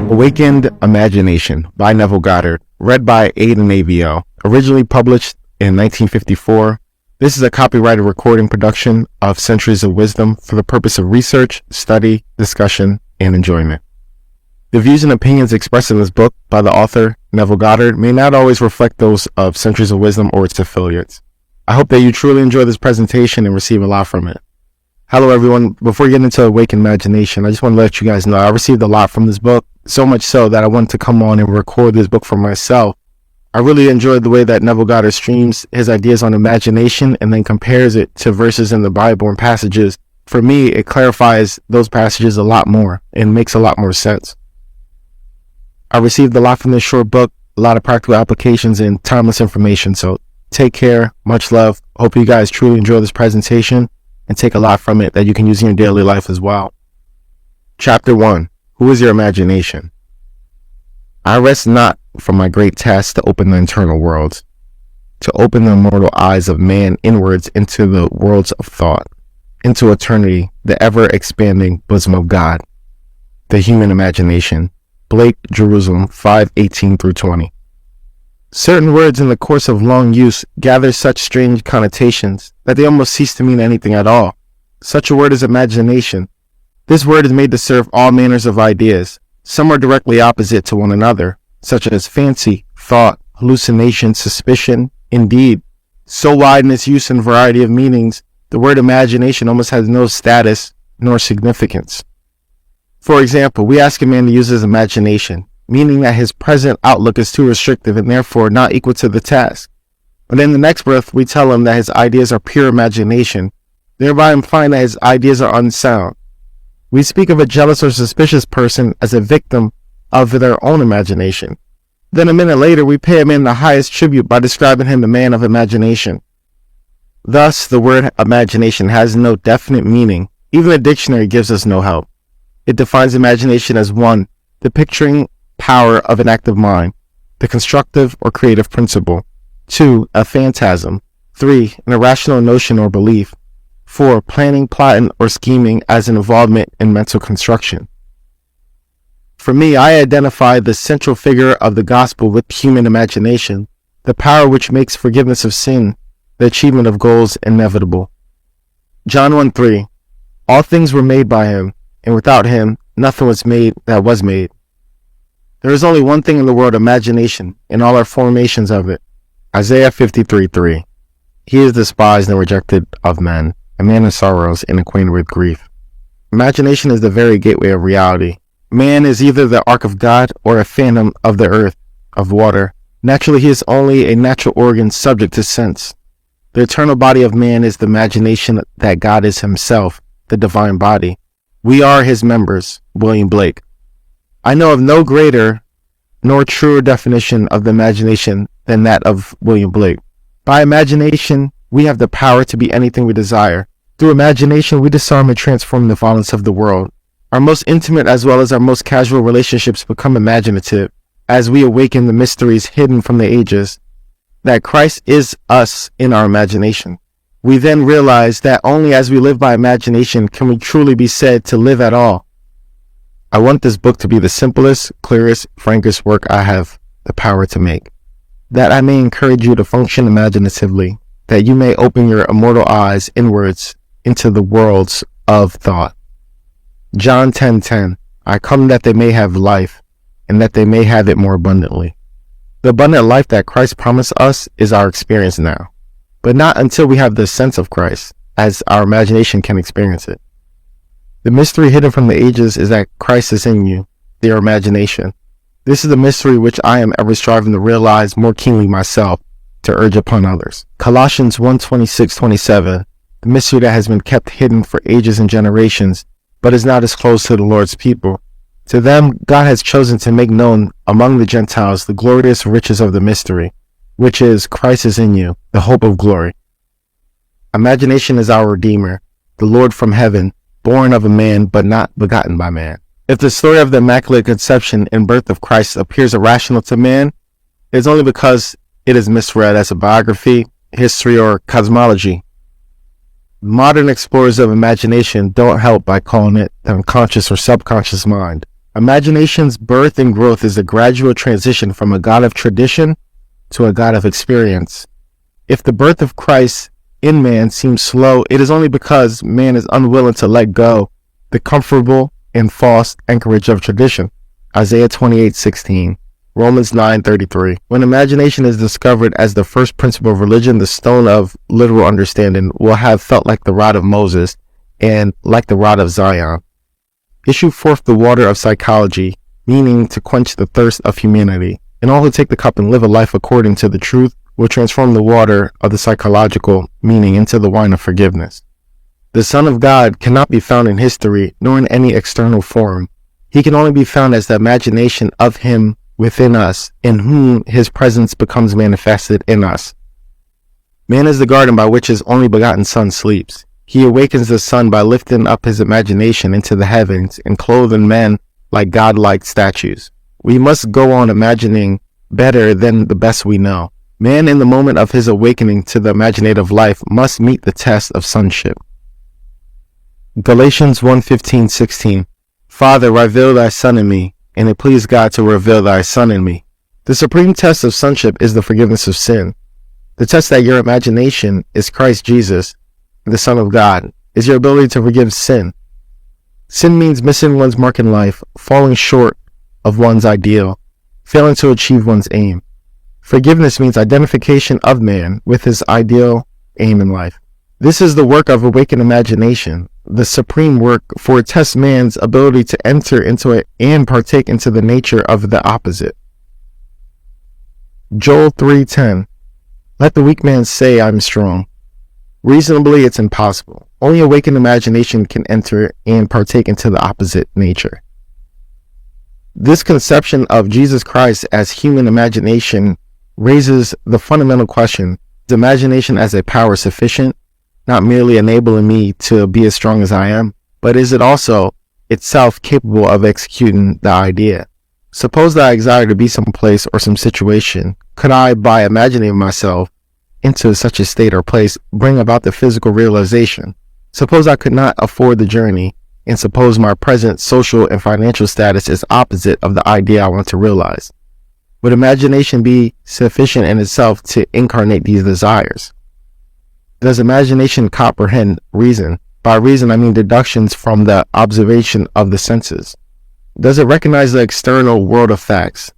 Awakened Imagination by Neville Goddard, read by Aidan AVL, originally published in 1954. This is a copyrighted recording production of Centuries of Wisdom for the purpose of research, study, discussion, and enjoyment. The views and opinions expressed in this book by the author, Neville Goddard, may not always reflect those of Centuries of Wisdom or its affiliates. I hope that you truly enjoy this presentation and receive a lot from it. Hello everyone, before we get into Awakened Imagination, I just want to let you guys know I received a lot from this book, so much so that I wanted to come on and record this book for myself. I really enjoyed the way that Neville Goddard streams his ideas on imagination and then compares it to verses in the Bible and passages. For me, it clarifies those passages a lot more and makes a lot more sense. I received a lot from this short book, a lot of practical applications and timeless information, so take care, much love. Hope you guys truly enjoy this presentation and take a lot from it that you can use in your daily life as well. Chapter 1. Who is your imagination? I rest not from my great task to open the internal worlds, to open the immortal eyes of man inwards into the worlds of thought, into eternity, the ever-expanding bosom of God, the human imagination. Blake, Jerusalem, 5:18-20. Certain words in the course of long use gather such strange connotations that they almost cease to mean anything at all. Such a word is imagination. This word is made to serve all manners of ideas. Some are directly opposite to one another, such as fancy, thought, hallucination, suspicion. Indeed, so wide in its use and variety of meanings, the word imagination almost has no status nor significance. For example, we ask a man to use his imagination, meaning that his present outlook is too restrictive and therefore not equal to the task. But in the next breath, we tell him that his ideas are pure imagination, thereby implying that his ideas are unsound. We speak of a jealous or suspicious person as a victim of their own imagination. Then a minute later, we pay a man the highest tribute by describing him a man of imagination. Thus, the word imagination has no definite meaning. Even the dictionary gives us no help. It defines imagination as 1. The picturing power of an active mind, the constructive or creative principle. 2. A phantasm. 3. An irrational notion or belief. 4. Planning, plotting, or scheming as an involvement in mental construction. For me, I identify the central figure of the gospel with human imagination, the power which makes forgiveness of sin, the achievement of goals inevitable. John 1:3. All things were made by him, and without him, nothing was made that was made. There is only one thing in the world, imagination, and all our formations of it. Isaiah 53:3. He is despised and rejected of men, a man of sorrows and acquainted with grief. Imagination is the very gateway of reality. Man is either the ark of God or a phantom of the earth, of water. Naturally, he is only a natural organ subject to sense. The eternal body of man is the imagination that God is himself, the divine body. We are his members. William Blake. I know of no greater nor truer definition of the imagination than that of William Blake. By imagination, we have the power to be anything we desire. Through imagination, we disarm and transform the violence of the world. Our most intimate as well as our most casual relationships become imaginative as we awaken the mysteries hidden from the ages, that Christ is us in our imagination. We then realize that only as we live by imagination can we truly be said to live at all. I want this book to be the simplest, clearest, frankest work I have the power to make, that I may encourage you to function imaginatively, that you may open your immortal eyes inwards into the worlds of thought. John 10:10. I come that they may have life, and that they may have it more abundantly. The abundant life that Christ promised us is our experience now, but not until we have the sense of Christ, as our imagination can experience it. The mystery hidden from the ages is that Christ is in you, your imagination. This is the mystery which I am ever striving to realize more keenly myself, to urge upon others. Colossians 1:26-27. The mystery that has been kept hidden for ages and generations, but is now disclosed to the Lord's people. To them, God has chosen to make known among the Gentiles the glorious riches of the mystery, which is Christ is in you, the hope of glory. Imagination is our Redeemer, the Lord from heaven, born of a man but not begotten by man. If the story of the Immaculate Conception and birth of Christ appears irrational to man, it is only because it is misread as a biography, history, or cosmology. Modern explorers of imagination don't help by calling it the unconscious or subconscious mind. Imagination's birth and growth is a gradual transition from a God of tradition to a God of experience. If the birth of Christ in man seems slow, it is only because man is unwilling to let go the comfortable and false anchorage of tradition. Isaiah 28:16, Romans 9:33. When imagination is discovered as the first principle of religion, the stone of literal understanding will have felt like the rod of Moses and like the rod of Zion. Issue forth the water of psychology, meaning to quench the thirst of humanity. And all who take the cup and live a life according to the truth will transform the water of the psychological meaning into the wine of forgiveness. The Son of God cannot be found in history nor in any external form. He can only be found as the imagination of Him within us, in whom His presence becomes manifested in us. Man is the garden by which His only begotten Son sleeps. He awakens the sun by lifting up his imagination into the heavens and clothing men like godlike statues. We must go on imagining better than the best we know. Man, in the moment of his awakening to the imaginative life, must meet the test of sonship. Galatians 1:15-16. Father, reveal thy Son in me, and it pleased God to reveal thy Son in me. The supreme test of sonship is the forgiveness of sin. The test that your imagination is Christ Jesus, the Son of God, is your ability to forgive sin. Sin means missing one's mark in life, falling short of one's ideal, failing to achieve one's aim. Forgiveness means identification of man with his ideal aim in life. This is the work of awakened imagination, the supreme work, for it tests man's ability to enter into it and partake into the nature of the opposite. Joel 3:10. Let the weak man say, I'm strong. Reasonably, it's impossible. Only awakened imagination can enter and partake into the opposite nature. This conception of Jesus Christ as human imagination raises the fundamental question, is imagination as a power sufficient, not merely enabling me to be as strong as I am, but is it also itself capable of executing the idea? Suppose that I desire to be someplace or some situation. Could I, by imagining myself into such a state or place, bring about the physical realization? Suppose I could not afford the journey, and suppose my present social and financial status is opposite of the idea I want to realize. Would imagination be sufficient in itself to incarnate these desires? Does imagination comprehend reason? By reason, I mean deductions from the observation of the senses. Does it recognize the external world of facts?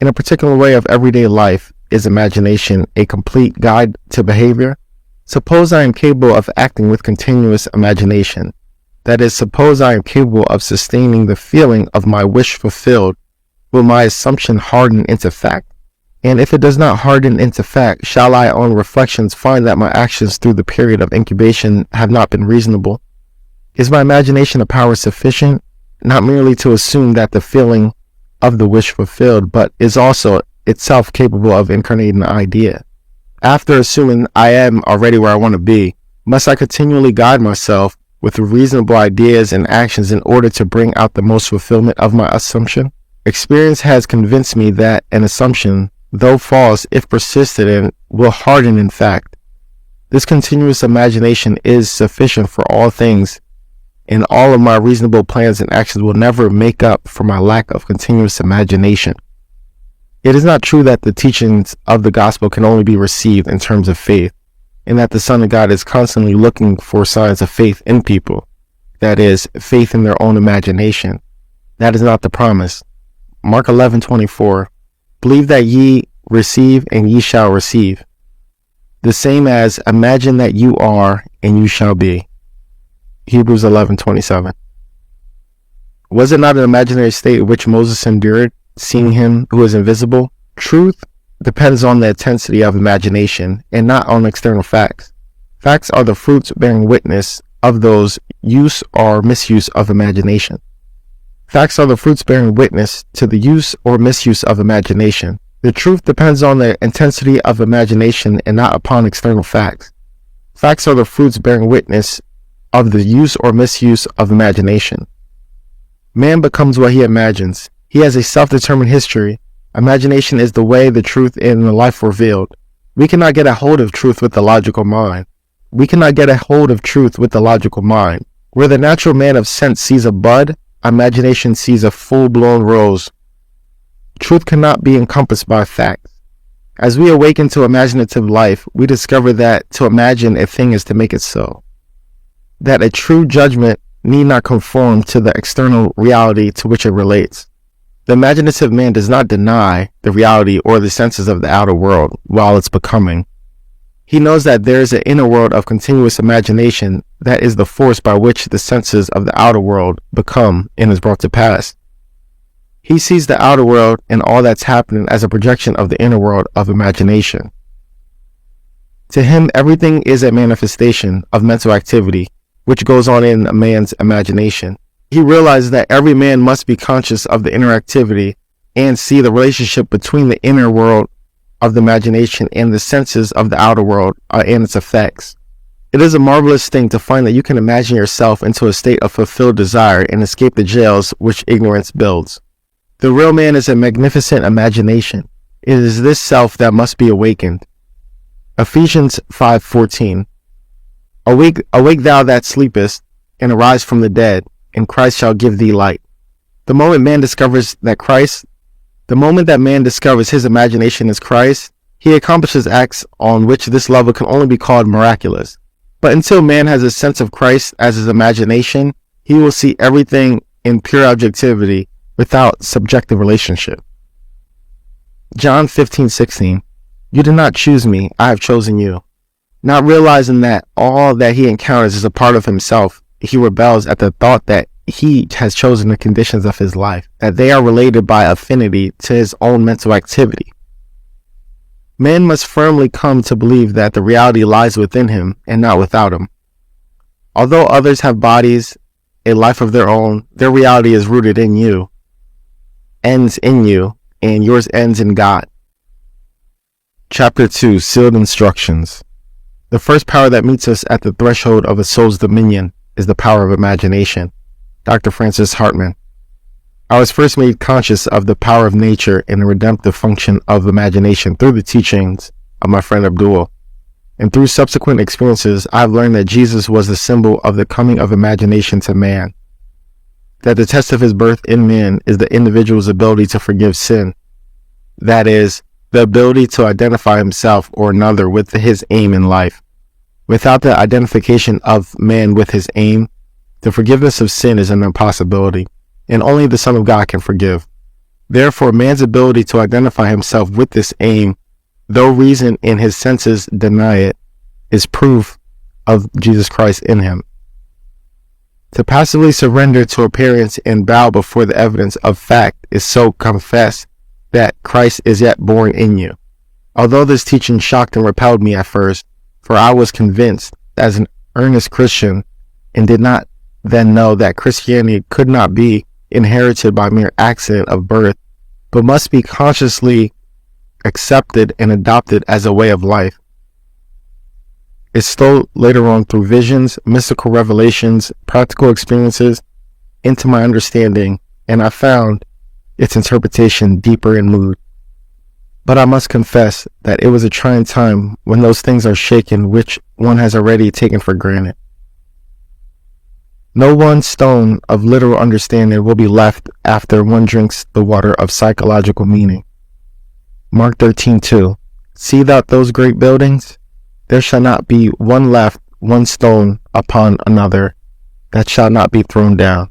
In a particular way of everyday life, is imagination a complete guide to behavior? Suppose I am capable of acting with continuous imagination. That is, suppose I am capable of sustaining the feeling of my wish fulfilled. Will my assumption harden into fact? And if it does not harden into fact, shall I on reflections find that my actions through the period of incubation have not been reasonable? Is my imagination a power sufficient, not merely to assume that the feeling of the wish fulfilled, but is also itself capable of incarnating the idea? After assuming I am already where I want to be, must I continually guide myself with reasonable ideas and actions in order to bring out the most fulfillment of my assumption? Experience has convinced me that an assumption, though false, if persisted in, will harden in fact. This continuous imagination is sufficient for all things, and all of my reasonable plans and actions will never make up for my lack of continuous imagination. It is not true that the teachings of the gospel can only be received in terms of faith, and that the Son of God is constantly looking for signs of faith in people, that is, faith in their own imagination. That is not the promise. Mark 11:24, believe that ye receive and ye shall receive. The same as imagine that you are and you shall be. Hebrews 11:27. Was it not an imaginary state which Moses endured, seeing him who is invisible? Truth depends on the intensity of imagination and not on external facts. Facts are the fruits bearing witness of those use or misuse of imagination. Facts are the fruits bearing witness to the use or misuse of imagination. The truth depends on the intensity of imagination and not upon external facts. Facts are the fruits bearing witness of the use or misuse of imagination. Man becomes what he imagines. He has a self-determined history. Imagination is the way, the truth, and the life revealed. We cannot get a hold of truth with the logical mind. Where the natural man of sense sees a bud, imagination sees a full-blown rose. Truth cannot be encompassed by facts. As we awaken to imaginative life, we discover that to imagine a thing is to make it so. That a true judgment need not conform to the external reality to which it relates. The imaginative man does not deny the reality or the senses of the outer world while it's becoming. He knows that there is an inner world of continuous imagination that is the force by which the senses of the outer world become and is brought to pass. He sees the outer world and all that's happening as a projection of the inner world of imagination. To him, everything is a manifestation of mental activity, which goes on in a man's imagination. He realizes that every man must be conscious of the inner activity and see the relationship between the inner world of the imagination and the senses of the outer world and its effects. It is a marvelous thing to find that you can imagine yourself into a state of fulfilled desire and escape the jails which ignorance builds. The real man is a magnificent imagination. It is this self that must be awakened. Ephesians 5:14. Awake thou that sleepest, and arise from the dead, and Christ shall give thee light. The moment that man discovers his imagination is Christ, he accomplishes acts on which this level can only be called miraculous. But until man has a sense of Christ as his imagination, he will see everything in pure objectivity without subjective relationship. John 15:16. You did not choose me, I have chosen you. Not realizing that all that he encounters is a part of himself, he rebels at the thought that he has chosen the conditions of his life, that they are related by affinity to his own mental activity. Man must firmly come to believe that the reality lies within him and not without him. Although others have bodies, a life of their own, their reality is rooted in you, ends in you, and yours ends in God. Chapter 2, Sealed Instructions. The first power that meets us at the threshold of a soul's dominion is the power of imagination. Dr. Francis Hartman. I was first made conscious of the power of nature and the redemptive function of imagination through the teachings of my friend Abdul. And through subsequent experiences, I have learned that Jesus was the symbol of the coming of imagination to man. That the test of his birth in man is the individual's ability to forgive sin. That is, the ability to identify himself or another with his aim in life. Without the identification of man with his aim, the forgiveness of sin is an impossibility, and only the Son of God can forgive. Therefore, man's ability to identify himself with this aim, though reason and his senses deny it, is proof of Jesus Christ in him. To passively surrender to appearance and bow before the evidence of fact is so confess that Christ is yet born in you. Although this teaching shocked and repelled me at first, for I was convinced as an earnest Christian and did not then know that Christianity could not be inherited by mere accident of birth, but must be consciously accepted and adopted as a way of life. It stole later on through visions, mystical revelations, practical experiences into my understanding, and I found its interpretation deeper in mood. But I must confess that it was a trying time when those things are shaken which one has already taken for granted. No one stone of literal understanding will be left after one drinks the water of psychological meaning. Mark 13:2. See thou those great buildings? There shall not be one left, one stone upon another, that shall not be thrown down.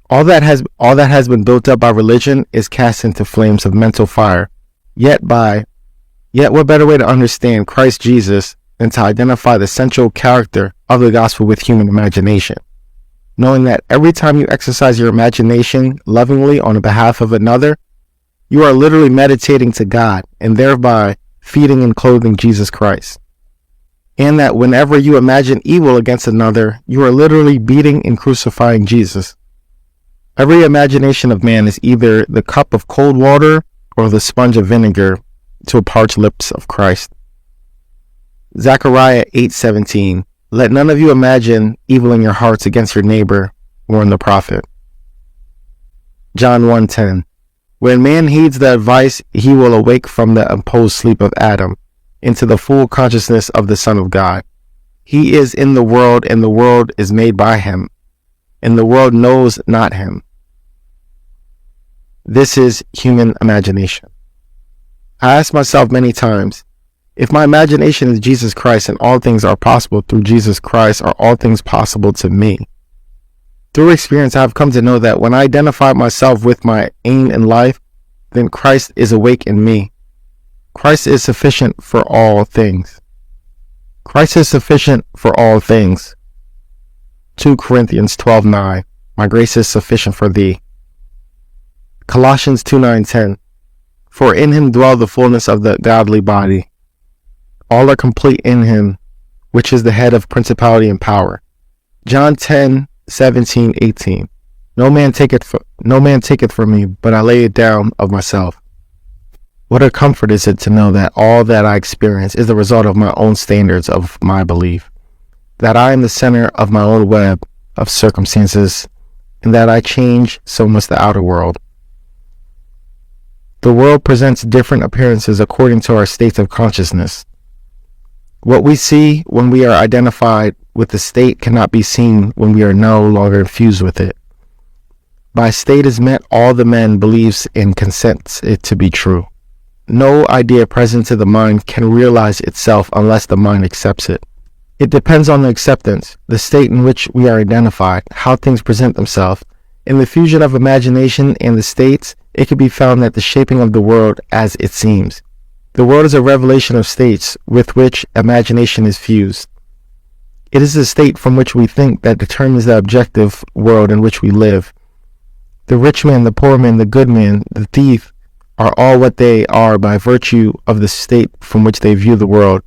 All that has been built up by religion is cast into flames of mental fire. Yet what better way to understand Christ Jesus than to identify the central character of the gospel with human imagination? Knowing that every time you exercise your imagination lovingly on behalf of another, you are literally meditating to God and thereby feeding and clothing Jesus Christ. And that whenever you imagine evil against another, you are literally beating and crucifying Jesus. Every imagination of man is either the cup of cold water or the sponge of vinegar to a parched lips of Christ. Zechariah 8:17. Let none of you imagine evil in your hearts against your neighbor, warned the prophet. John 1:10. When man heeds the advice, he will awake from the imposed sleep of Adam into the full consciousness of the Son of God. He is in the world, and the world is made by him. and the world knows not him. This is human imagination. I ask myself many times, if my imagination is Jesus Christ and all things are possible through Jesus Christ, are all things possible to me? Through experience, I have come to know that when I identify myself with my aim in life, then Christ is awake in me. Christ is sufficient for all things. Christ is sufficient for all things. 2 Corinthians 12:9. My grace is sufficient for thee. Colossians 2:9-10. For in him dwell the fullness of the godly body. All are complete in him, which is the head of principality and power. John 10:17-18. No man taketh from me, but I lay it down of myself. What a comfort is it to know that all that I experience is the result of my own standards of my belief, that I am the center of my own web of circumstances, and that I change so much the outer world. The world presents different appearances according to our states of consciousness. What we see when we are identified with the state cannot be seen when we are no longer infused with it. By state is meant all the man believes and consents it to be true. No idea present to the mind can realize itself unless the mind accepts it. It depends on the acceptance, the state in which we are identified, how things present themselves. In the fusion of imagination and the states, it can be found that the shaping of the world as it seems. The world is a revelation of states with which imagination is fused. It is the state from which we think that determines the objective world in which we live. The rich man, the poor man, the good man, the thief are all what they are by virtue of the state from which they view the world.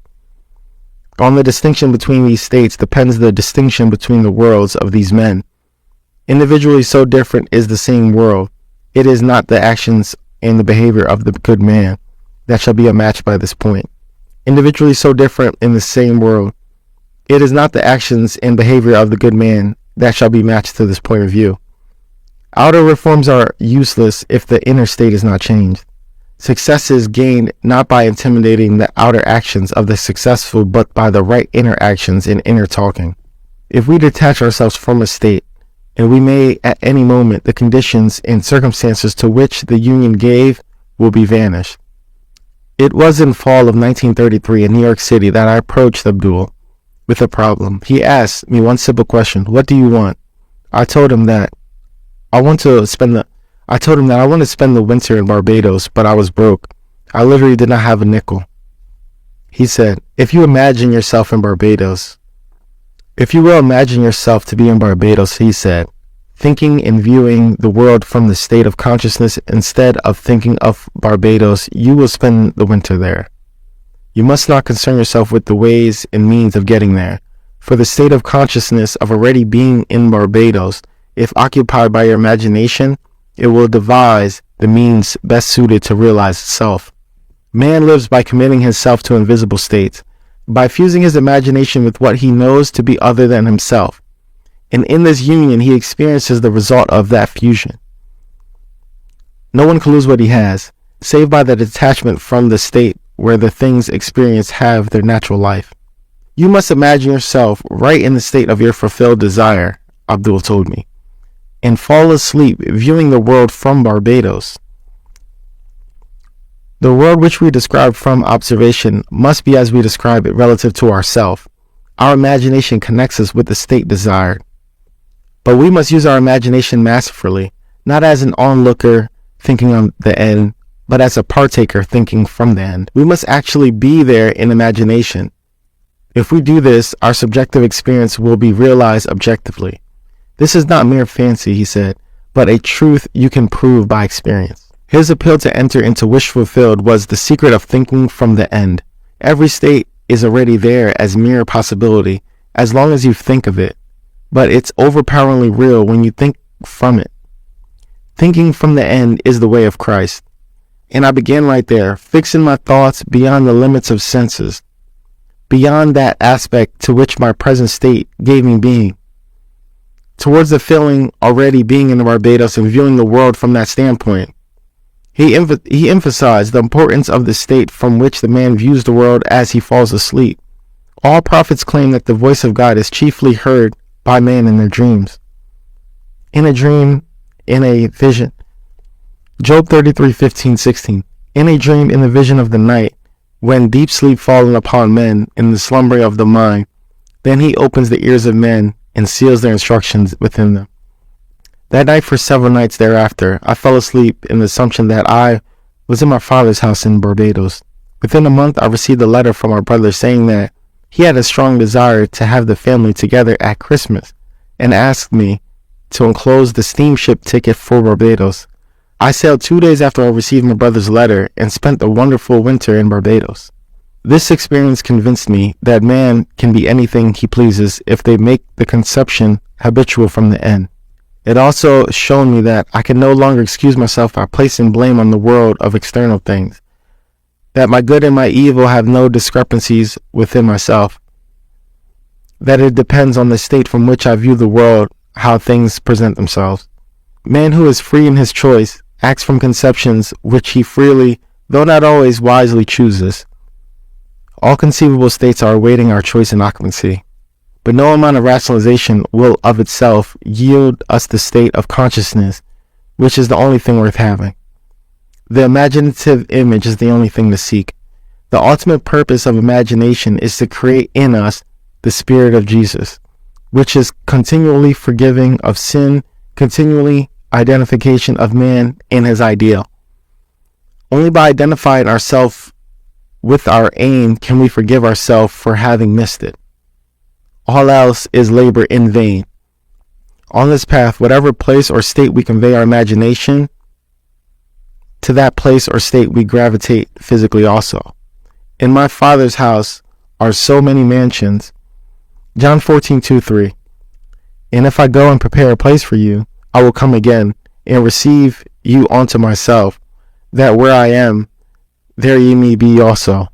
On the distinction between these states depends the distinction between the worlds of these men. Individually so different is the same world. It is not the actions and the behavior of the good man that shall be a match by this point. Individually so different in the same world, it is not the actions and behavior of the good man that shall be matched to this point of view. Outer reforms are useless if the inner state is not changed. Success is gained not by intimidating the outer actions of the successful, but by the right inner actions and inner talking. If we detach ourselves from a state, and we may at any moment, the conditions and circumstances to which the union gave will be vanished. It was in fall of 1933 in New York City that I approached Abdul with a problem. He asked me one simple question: what do you want? I told him that I want to spend the winter in Barbados, but I was broke. I literally did not have a nickel. He said, if you will imagine yourself to be in Barbados, he said, thinking and viewing the world from the state of consciousness instead of thinking of Barbados, you will spend the winter there. You must not concern yourself with the ways and means of getting there, for the state of consciousness of already being in Barbados, if occupied by your imagination, it will devise the means best suited to realize itself. Man lives by committing himself to invisible states, by fusing his imagination with what he knows to be other than himself. And in this union, he experiences the result of that fusion. No one can lose what he has, save by the detachment from the state where the things experienced have their natural life. You must imagine yourself right in the state of your fulfilled desire, Abdul told me, and fall asleep viewing the world from Barbados. The world which we describe from observation must be as we describe it relative to ourself. Our imagination connects us with the state desired. But we must use our imagination masterfully, not as an onlooker thinking on the end, but as a partaker thinking from the end. We must actually be there in imagination. If we do this, our subjective experience will be realized objectively. This is not mere fancy, he said, but a truth you can prove by experience. His appeal to enter into wish fulfilled was the secret of thinking from the end. Every state is already there as mere possibility, as long as you think of it, but it's overpoweringly real when you think from it. Thinking from the end is the way of Christ. And I began right there, fixing my thoughts beyond the limits of senses, beyond that aspect to which my present state gave me being, towards the feeling already being in Barbados and viewing the world from that standpoint. He emphasized the importance of the state from which the man views the world as he falls asleep. All prophets claim that the voice of God is chiefly heard by man in their dreams. in a dream, in a vision. Job 33:15-16. In a dream, in the vision of the night, when deep sleep fallen upon men, in the slumbering of the mind, then he opens the ears of men and seals their instructions within them. That night, for several nights thereafter, I fell asleep in the assumption that I was in my father's house in Barbados. Within a month, I received a letter from our brother saying that he had a strong desire to have the family together at Christmas and asked me to enclose the steamship ticket for Barbados. I sailed 2 days after I received my brother's letter and spent a wonderful winter in Barbados. This experience convinced me that man can be anything he pleases if they make the conception habitual from the end. It also showed me that I can no longer excuse myself by placing blame on the world of external things, that my good and my evil have no discrepancies within myself, that it depends on the state from which I view the world, how things present themselves. Man who is free in his choice acts from conceptions which he freely, though not always wisely, chooses. All conceivable states are awaiting our choice and occupancy, but no amount of rationalization will of itself yield us the state of consciousness, which is the only thing worth having. The imaginative image is the only thing to seek. The ultimate purpose of imagination is to create in us the spirit of Jesus, which is continually forgiving of sin, continually identification of man in his ideal. Only by identifying ourselves with our aim can we forgive ourselves for having missed it. All else is labor in vain. On this path, whatever place or state we convey our imagination, to that place or state we gravitate physically also. In my Father's house are so many mansions. John 14:2-3. And if I go and prepare a place for you, I will come again and receive you unto myself, that where I am, there ye may be also.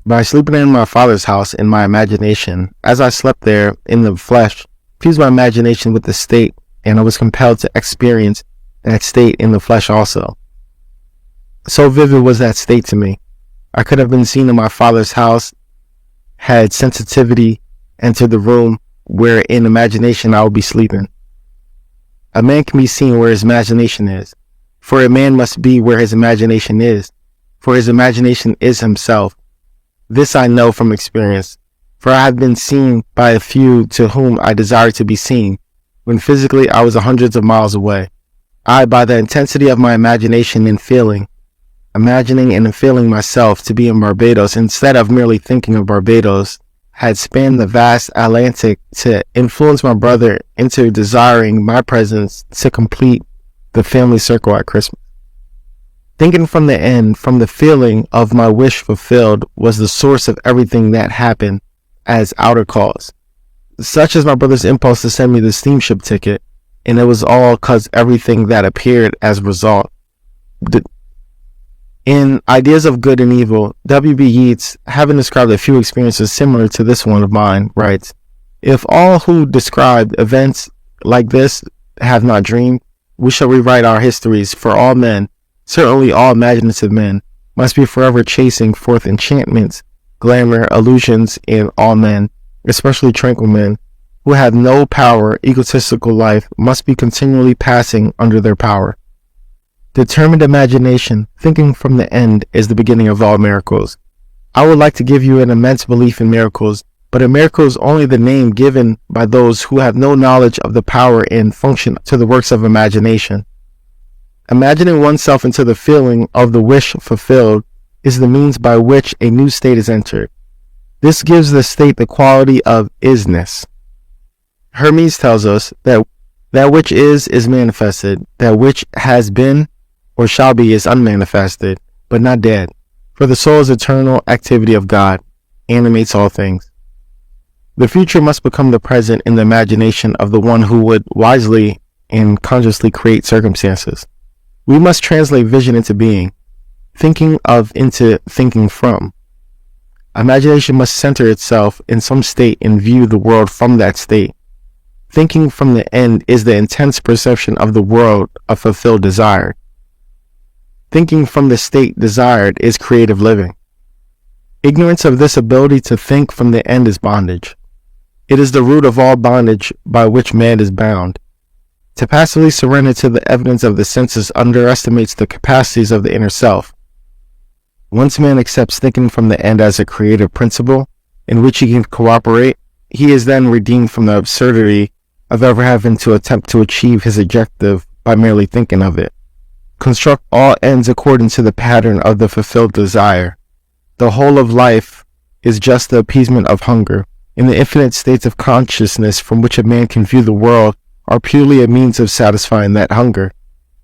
By sleeping in my Father's house in my imagination, as I slept there in the flesh, fused my imagination with the state, and I was compelled to experience that state in the flesh also. So vivid was that state to me. I could have been seen in my Father's house, had sensitivity entered the room where in imagination I would be sleeping. A man can be seen where his imagination is, for a man must be where his imagination is, for his imagination is himself. This I know from experience, for I have been seen by a few to whom I desired to be seen, when physically I was hundreds of miles away. I, by the intensity of my imagination and feeling, imagining and feeling myself to be in Barbados instead of merely thinking of Barbados, had spanned the vast Atlantic to influence my brother into desiring my presence to complete the family circle at Christmas. Thinking from the end, from the feeling of my wish fulfilled, was the source of everything that happened as outer cause. Such as my brother's impulse to send me the steamship ticket, and it was all cause everything that appeared as a result. In Ideas of Good and Evil, W.B. Yeats, having described a few experiences similar to this one of mine, writes, "If all who described events like this have not dreamed, we shall rewrite our histories, for all men, certainly all imaginative men, must be forever chasing forth enchantments, glamour, illusions in all men, especially tranquil men, who have no power, egotistical life, must be continually passing under their power. Determined imagination, thinking from the end, is the beginning of all miracles. I would like to give you an immense belief in miracles, but a miracle is only the name given by those who have no knowledge of the power and function to the works of imagination. Imagining oneself into the feeling of the wish fulfilled is the means by which a new state is entered. This gives the state the quality of isness. Hermes tells us that that which is manifested, that which has been or shall be is unmanifested, but not dead. For the soul's eternal activity of God animates all things. The future must become the present in the imagination of the one who would wisely and consciously create circumstances. We must translate vision into being, thinking of into thinking from. Imagination must center itself in some state and view the world from that state. Thinking from the end is the intense perception of the world of fulfilled desire. Thinking from the state desired is creative living. Ignorance of this ability to think from the end is bondage. It is the root of all bondage by which man is bound. To passively surrender to the evidence of the senses underestimates the capacities of the inner self. Once man accepts thinking from the end as a creative principle in which he can cooperate, he is then redeemed from the absurdity of ever having to attempt to achieve his objective by merely thinking of it. Construct all ends according to the pattern of the fulfilled desire. The whole of life is just the appeasement of hunger, and the infinite states of consciousness from which a man can view the world are purely a means of satisfying that hunger.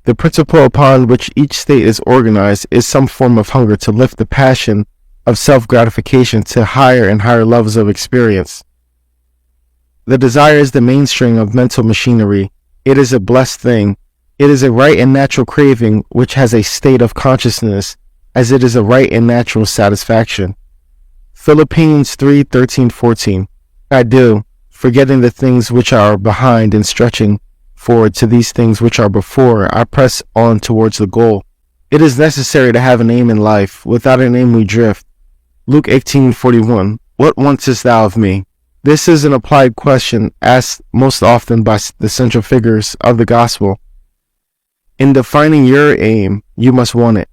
The principle upon which each state is organized is some form of hunger to lift the passion of self-gratification to higher and higher levels of experience. The desire is the mainspring of mental machinery. It is a blessed thing. It is a right and natural craving which has a state of consciousness, as it is a right and natural satisfaction. Philippians 3:13-14. I do, forgetting the things which are behind and stretching forward to these things which are before, I press on towards the goal. It is necessary to have an aim in life. Without an aim we drift. Luke 18:41. What wantest thou of me? This is an applied question asked most often by the central figures of the gospel. In defining your aim, you must want it.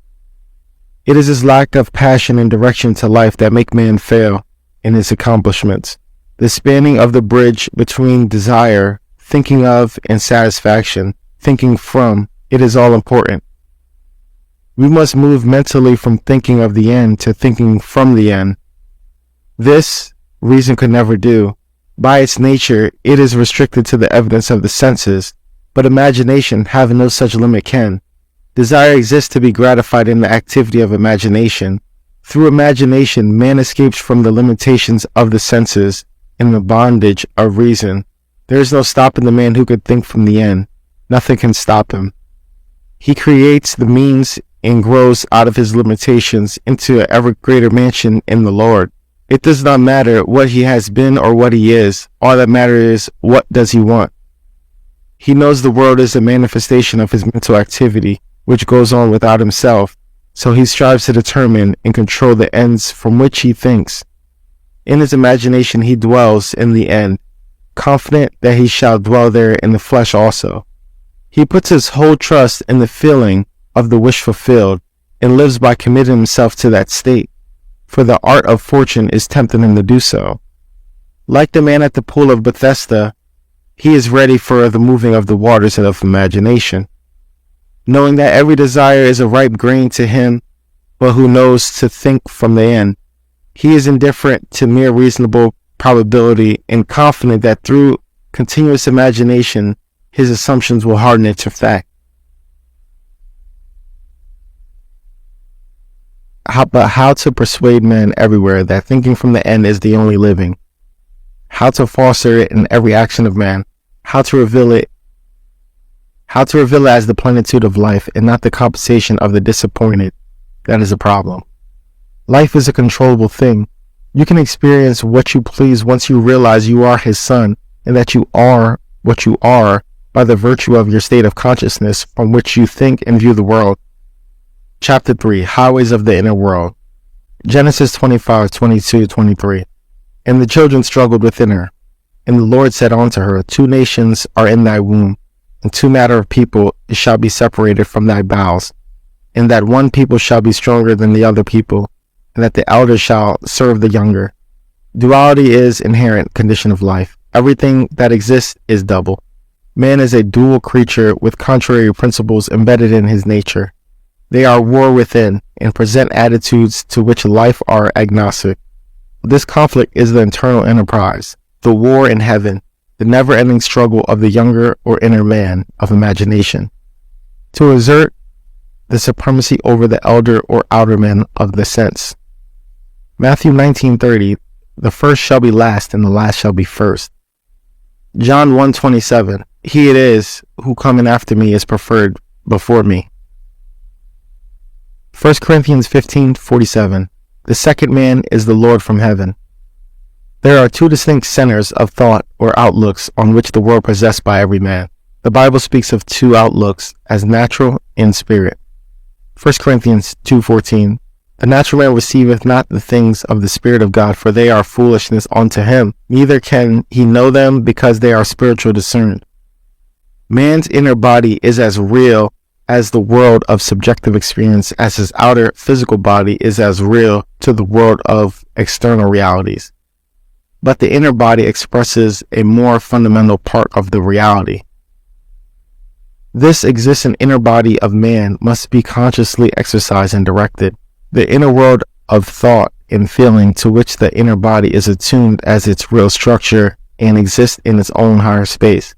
It is his lack of passion and direction to life that make man fail in his accomplishments. The spanning of the bridge between desire, thinking of, and satisfaction, thinking from, it is all important. We must move mentally from thinking of the end to thinking from the end. This, reason could never do. By its nature, it is restricted to the evidence of the senses, but imagination, having no such limit, can. Desire exists to be gratified in the activity of imagination. Through imagination, man escapes from the limitations of the senses and the bondage of reason. There is no stopping the man who could think from the end. Nothing can stop him. He creates the means and grows out of his limitations into an ever greater mansion in the Lord. It does not matter what he has been or what he is. All that matters is, what does he want? He knows the world is a manifestation of his mental activity, which goes on without himself, so he strives to determine and control the ends from which he thinks. In his imagination he dwells in the end, confident that he shall dwell there in the flesh also. He puts his whole trust in the feeling of the wish fulfilled, and lives by committing himself to that state, for the art of fortune is tempting him to do so. Like the man at the pool of Bethesda, he is ready for the moving of the waters of imagination, knowing that every desire is a ripe grain to him, but who knows to think from the end. He is indifferent to mere reasonable probability and confident that through continuous imagination, his assumptions will harden into fact. How to persuade men everywhere that thinking from the end is the only living. How to foster it in every action of man. How to reveal it as the plenitude of life and not the compensation of the disappointed. That is a problem. Life is a controllable thing. You can experience what you please once you realize you are his son and that you are what you are by the virtue of your state of consciousness from which you think and view the world. Chapter 3. Highways of the Inner World. Genesis 25:22-23. And the children struggled within her. And the Lord said unto her, 2 nations are in thy womb, and 2 matter of people shall be separated from thy bowels, and that one people shall be stronger than the other people, and that the elder shall serve the younger. Duality is inherent condition of life. Everything that exists is double. Man is a dual creature with contrary principles embedded in his nature. They are war within and present attitudes to which life are agnostic. This conflict is the internal enterprise, the war in heaven, the never-ending struggle of the younger or inner man of imagination to assert the supremacy over the elder or outer man of the sense. Matthew 19:30, the first shall be last and the last shall be first. John 1:27, he it is who coming after me is preferred before me. 1 Corinthians 15:47, the second man is the Lord from heaven. There are 2 distinct centers of thought or outlooks on which the world possessed by every man. The Bible speaks of 2 outlooks as natural and spirit. 1 Corinthians 2:14, the natural man receiveth not the things of the Spirit of God, for they are foolishness unto him, neither can he know them because they are spiritual discerned. Man's inner body is as real as the world of subjective experience as his outer physical body is as real to the world of external realities. But the inner body expresses a more fundamental part of the reality. This existent inner body of man must be consciously exercised and directed. The inner world of thought and feeling to which the inner body is attuned as its real structure and exists in its own higher space.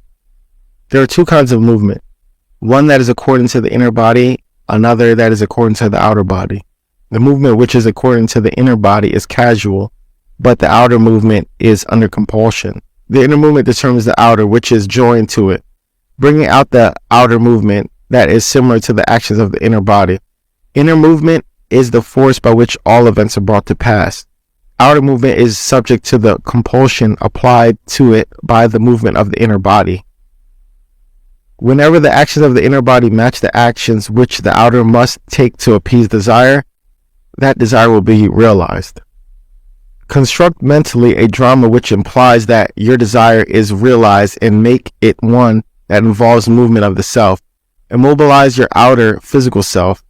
There are two kinds of movement. One that is according to the inner body, another that is according to the outer body. The movement which is according to the inner body is casual, but the outer movement is under compulsion. The inner movement determines the outer, which is joined to it, bringing out the outer movement that is similar to the actions of the inner body. Inner movement is the force by which all events are brought to pass. Outer movement is subject to the compulsion applied to it by the movement of the inner body. Whenever the actions of the inner body match the actions which the outer must take to appease desire, that desire will be realized. Construct mentally a drama which implies that your desire is realized and make it one that involves movement of the self. Immobilize your outer physical self.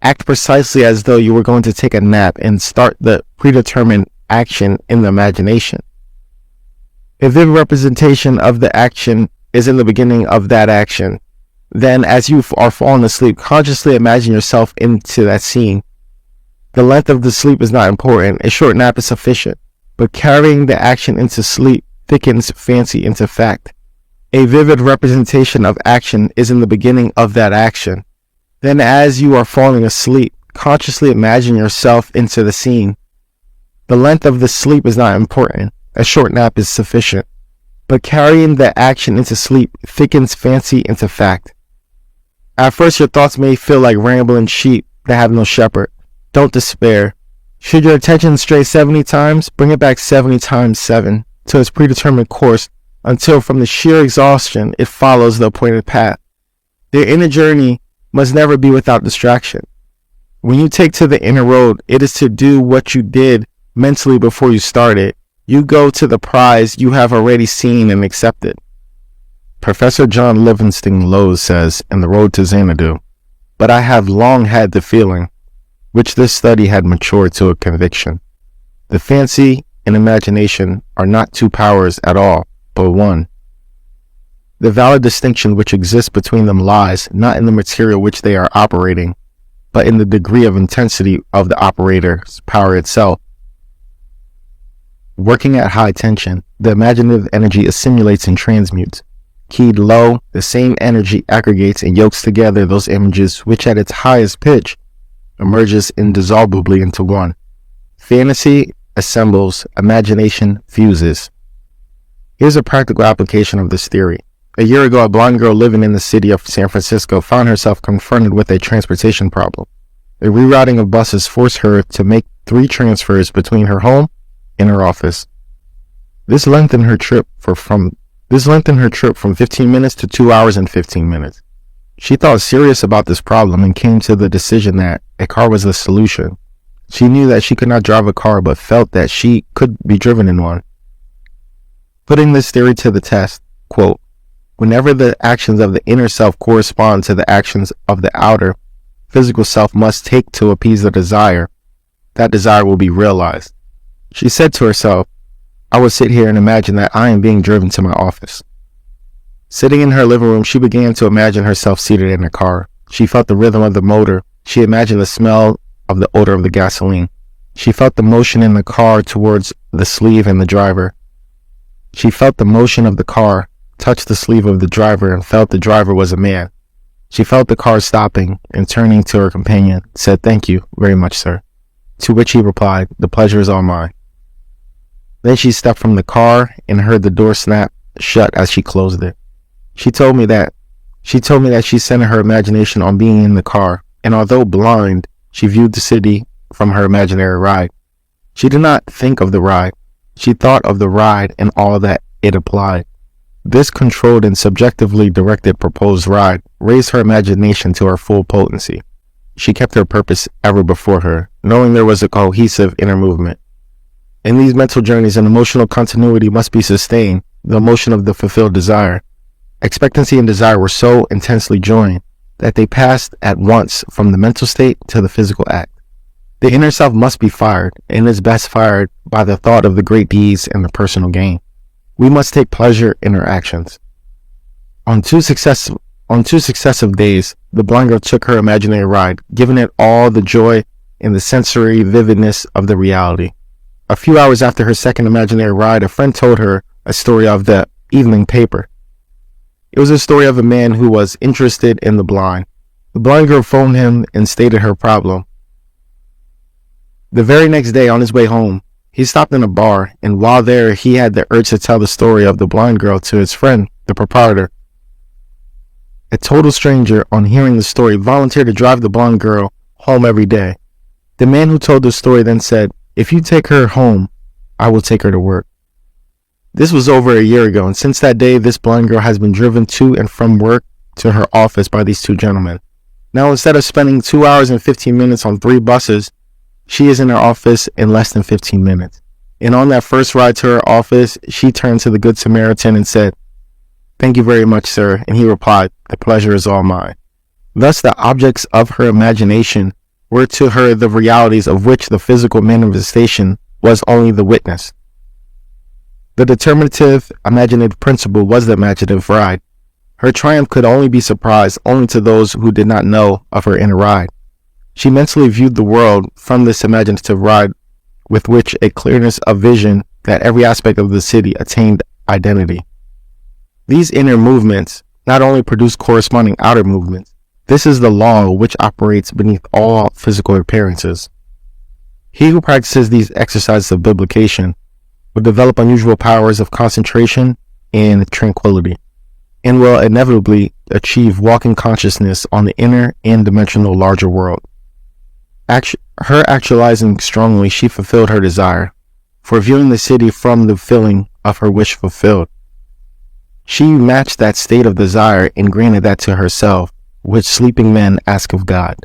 Act precisely as though you were going to take a nap and start the predetermined action in the imagination. A vivid representation of the action is in the beginning of that action. Then, as you are falling asleep, consciously imagine yourself into that scene. The length of the sleep is not important. A short nap is sufficient. But carrying the action into sleep thickens fancy into fact. A vivid representation of action is in the beginning of that action. Then, as you are falling asleep, consciously imagine yourself into the scene. The length of the sleep is not important. A short nap is sufficient. But carrying the action into sleep thickens fancy into fact. At first, your thoughts may feel like rambling sheep that have no shepherd. Don't despair. Should your attention stray 70 times, bring it back 70 times 7 to its predetermined course until from the sheer exhaustion it follows the appointed path. The inner journey must never be without distraction. When you take to the inner road, it is to do what you did mentally before you started. You go to the prize you have already seen and accepted. Professor John Livingston Lowes says in The Road to Xanadu, "But I have long had the feeling, which this study had matured to a conviction. The fancy and imagination are not two powers at all, but one. The valid distinction which exists between them lies not in the material which they are operating, but in the degree of intensity of the operator's power itself. Working at high tension, the imaginative energy assimilates and transmutes. Keyed low, the same energy aggregates and yokes together those images which at its highest pitch emerges indissolubly into one. Fantasy assembles, imagination fuses." Here's a practical application of this theory. A year ago, a blind girl living in the city of San Francisco found herself confronted with a transportation problem. A rerouting of buses forced her to make 3 transfers between her home and her office. This lengthened her trip from 15 minutes to 2 hours and 15 minutes. She thought serious about this problem and came to the decision that a car was the solution. She knew that she could not drive a car, but felt that she could be driven in one. Putting this theory to the test, quote, "Whenever the actions of the inner self correspond to the actions of the outer physical self must take to appease the desire, that desire will be realized." She said to herself, "I will sit here and imagine that I am being driven to my office." Sitting in her living room, she began to imagine herself seated in a car. She felt the rhythm of the motor. She imagined the smell of the odor of the gasoline. She felt the motion in the car towards the sleeve and the driver. She felt the motion of the car, touched the sleeve of the driver, and felt the driver was a man. She felt the car stopping and turning to her companion, said, "Thank you very much, sir." To which he replied, "The pleasure is all mine." Then she stepped from the car and heard the door snap shut as she closed it. She told me that she centered her imagination on being in the car, and although blind, she viewed the city from her imaginary ride. She did not think of the ride. She thought of the ride and all that it applied. This controlled and subjectively directed proposed ride raised her imagination to her full potency. She kept her purpose ever before her, knowing there was a cohesive inner movement. In these mental journeys, an emotional continuity must be sustained, the emotion of the fulfilled desire. Expectancy and desire were so intensely joined that they passed at once from the mental state to the physical act. The inner self must be fired, and is best fired by the thought of the great deeds and the personal gain. We must take pleasure in our actions. On two successive days, the blind girl took her imaginary ride, giving it all the joy and the sensory vividness of the reality. A few hours after her second imaginary ride, a friend told her a story of the evening paper. It was a story of a man who was interested in the blind. The blind girl phoned him and stated her problem. The very next day, on his way home, he stopped in a bar, and while there, he had the urge to tell the story of the blind girl to his friend, the proprietor. A total stranger, on hearing the story, volunteered to drive the blind girl home every day. The man who told the story then said, "If you take her home, I will take her to work." This was over a year ago, and since that day, this blind girl has been driven to and from work to her office by these two gentlemen. Now, instead of spending 2 hours and 15 minutes on 3 buses, she is in her office in less than 15 minutes. And on that first ride to her office, she turned to the Good Samaritan and said, "Thank you very much, sir." And he replied, "The pleasure is all mine." Thus, the objects of her imagination were to her the realities of which the physical manifestation was only the witness. The determinative, imaginative principle was the imaginative ride. Her triumph could only be surprised only to those who did not know of her inner ride. She mentally viewed the world from this imaginative ride with which a clearness of vision that every aspect of the city attained identity. These inner movements not only produce corresponding outer movements. This is the law which operates beneath all physical appearances. He who practices these exercises of biblication will develop unusual powers of concentration and tranquility, and will inevitably achieve walking consciousness on the inner and dimensional larger world. Her actualizing strongly, she fulfilled her desire, for viewing the city from the feeling of her wish fulfilled. She matched that state of desire and granted that to herself, which sleeping men ask of God.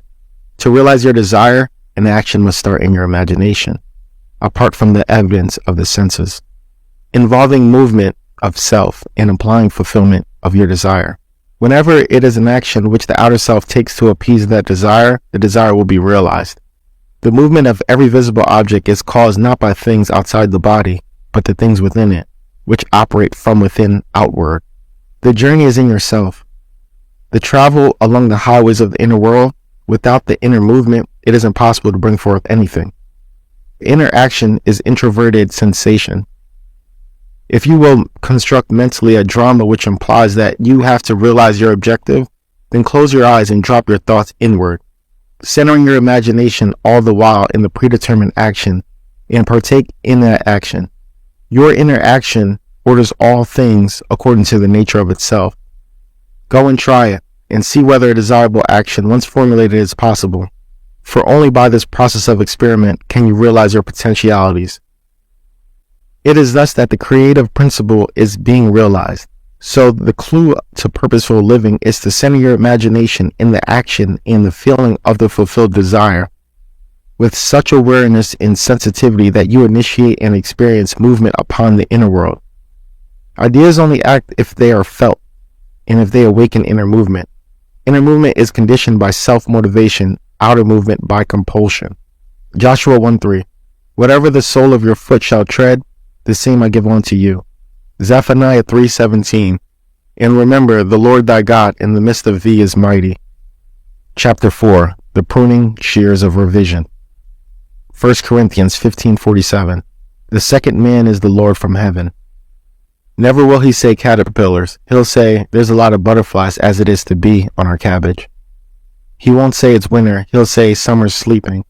To realize your desire, an action must start in your imagination, apart from the evidence of the senses, involving movement of self and implying fulfillment of your desire. Whenever it is an action which the outer self takes to appease that desire, the desire will be realized. The movement of every visible object is caused not by things outside the body, but the things within it, which operate from within outward. The journey is in yourself. The travel along the highways of the inner world, without the inner movement, it is impossible to bring forth anything. Inner action is introverted sensation. If you will construct mentally a drama which implies that you have to realize your objective, then close your eyes and drop your thoughts inward, centering your imagination all the while in the predetermined action, and partake in that action. Your inner action orders all things according to the nature of itself. Go and try it, and see whether a desirable action once formulated is possible, for only by this process of experiment can you realize your potentialities. It is thus that the creative principle is being realized. So the clue to purposeful living is to center your imagination in the action and the feeling of the fulfilled desire, with such awareness and sensitivity that you initiate and experience movement upon the inner world. Ideas only act if they are felt, and if they awaken inner movement. Inner movement is conditioned by self-motivation, outer movement by compulsion. Joshua 1:3. Whatever the sole of your foot shall tread, the same I give unto you. Zephaniah 3:17. And remember, the Lord thy God in the midst of thee is mighty. Chapter 4. The pruning shears of revision. 1 Corinthians 15:47. The second man is the Lord from heaven. Never will he say caterpillars. He'll say, there's a lot of butterflies as it is to be on our cabbage. He won't say it's winter. He'll say summer's sleeping.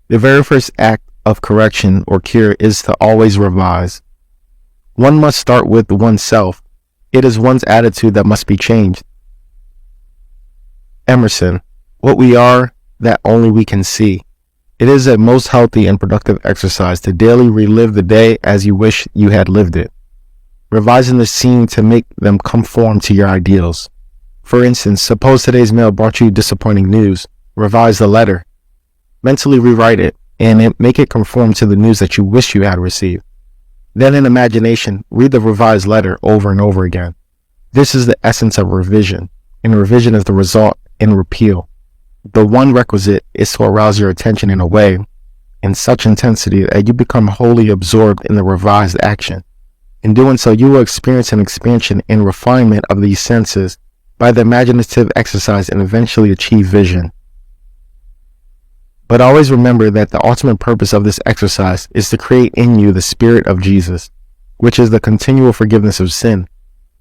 The very first act of correction or cure is to always revise. One must start with oneself. It is one's attitude that must be changed. Emerson, what we are, that only we can see. It is a most healthy and productive exercise to daily relive the day as you wish you had lived it, revising the scene to make them conform to your ideals. For instance, suppose today's mail brought you disappointing news. Revise the letter. Mentally rewrite it and make it conform to the news that you wish you had received. Then in imagination, read the revised letter over and over again. This is the essence of revision, and revision is the result in repeal. The one requisite is to arouse your attention in a way, in such intensity that you become wholly absorbed in the revised action. In doing so, you will experience an expansion and refinement of these senses by the imaginative exercise and eventually achieve vision. But always remember that the ultimate purpose of this exercise is to create in you the Spirit of Jesus, which is the continual forgiveness of sin.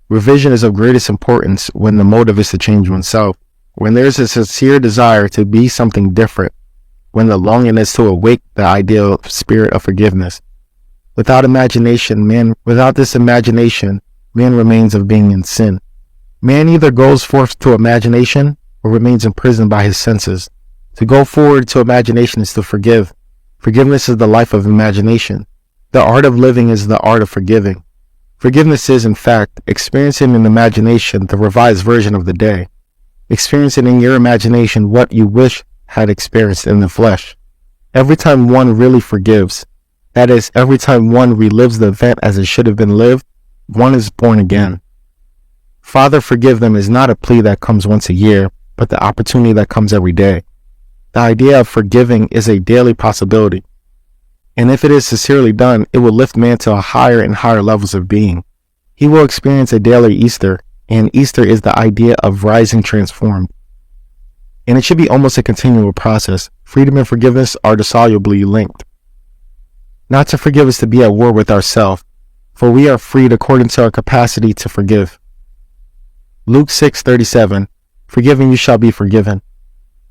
Revision is of greatest importance when the motive is to change oneself, when there is a sincere desire to be something different, when the longing is to awake the ideal spirit of forgiveness. Without this imagination, man remains of being in sin. Man either goes forth to imagination or remains imprisoned by his senses. To go forward to imagination is to forgive. Forgiveness is the life of imagination. The art of living is the art of forgiving. Forgiveness is, in fact, experiencing in imagination the revised version of the day. Experiencing in your imagination what you wish had experienced in the flesh. Every time one really forgives, that is, every time one relives the event as it should have been lived, one is born again. Father, forgive them is not a plea that comes once a year, but the opportunity that comes every day. The idea of forgiving is a daily possibility, and if it is sincerely done, it will lift man to higher and higher levels of being. He will experience a daily Easter, and Easter is the idea of rising transformed. And it should be almost a continual process. Freedom and forgiveness are dissolubly linked. Not to forgive is to be at war with ourselves, for we are freed according to our capacity to forgive. Luke 6:37, forgive and you shall be forgiven.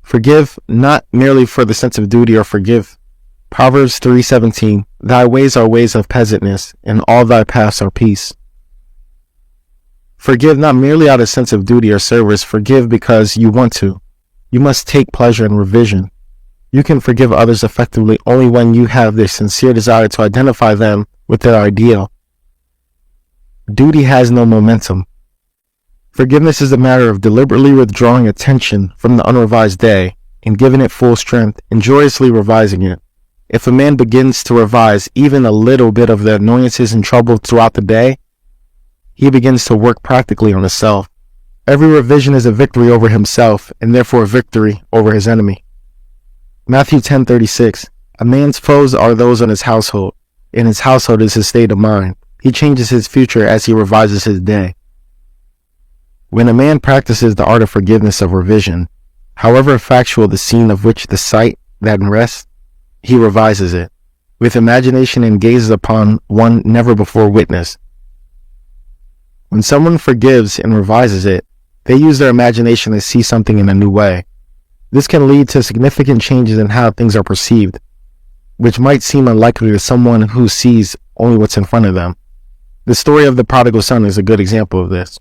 Forgive not merely for the sense of duty or forgive. Proverbs 3:17, thy ways are ways of pleasantness, and all thy paths are peace. Forgive not merely out of sense of duty or service, forgive because you want to. You must take pleasure in revision. You can forgive others effectively only when you have the sincere desire to identify them with their ideal. Duty has no momentum. Forgiveness is a matter of deliberately withdrawing attention from the unrevised day and giving it full strength and joyously revising it. If a man begins to revise even a little bit of the annoyances and trouble throughout the day, he begins to work practically on himself. Every revision is a victory over himself and therefore a victory over his enemy. Matthew 10:36, a man's foes are those in his household, and his household is his state of mind. He changes his future as he revises his day. When a man practices the art of forgiveness of revision, however factual the scene of which the sight that rests, he revises it with imagination and gazes upon one never before witnessed. When someone forgives and revises it, they use their imagination to see something in a new way. This can lead to significant changes in how things are perceived, which might seem unlikely to someone who sees only what's in front of them. The story of the prodigal son is a good example of this.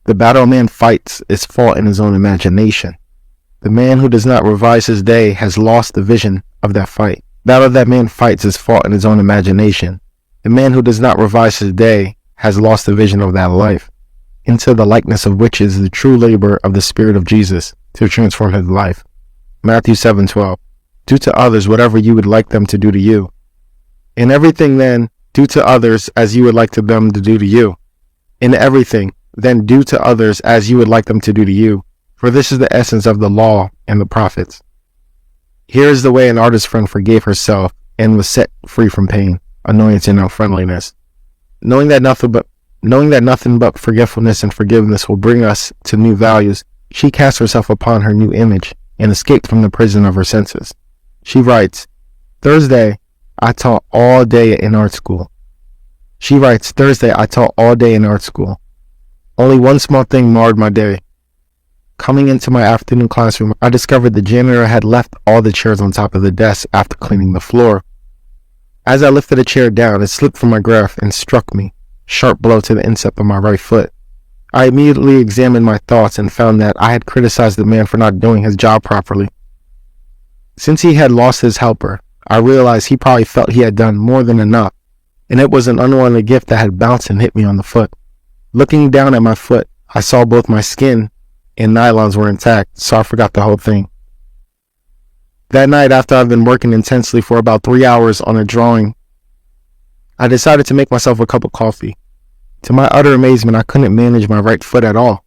The battle a man fights is fought in his own imagination. The man who does not revise his day has lost the vision of that fight. The battle that man fights is fought in his own imagination. The man who does not revise his day has lost the vision of that life, into the likeness of which is the true labor of the Spirit of Jesus to transform his life. Matthew 7:12, do to others whatever you would like them to do to you. In everything then, do to others as you would like them to do to you. In everything, then do to others as you would like them to do to you, for this is the essence of the law and the prophets. Here is the way an artist friend forgave herself and was set free from pain, annoyance, and unfriendliness. Knowing that nothing but forgetfulness and forgiveness will bring us to new values, she cast herself upon her new image and escaped from the prison of her senses. She writes, Thursday, I taught all day in art school. Only one small thing marred my day. Coming into my afternoon classroom, I discovered the janitor had left all the chairs on top of the desk after cleaning the floor. As I lifted a chair down, it slipped from my grasp and struck me, sharp blow to the instep of my right foot. I immediately examined my thoughts and found that I had criticized the man for not doing his job properly. Since he had lost his helper, I realized he probably felt he had done more than enough, and it was an unwanted gift that had bounced and hit me on the foot. Looking down at my foot, I saw both my skin and nylons were intact, so I forgot the whole thing. That night, after I'd been working intensely for about 3 hours on a drawing, I decided to make myself a cup of coffee. To my utter amazement, I couldn't manage my right foot at all,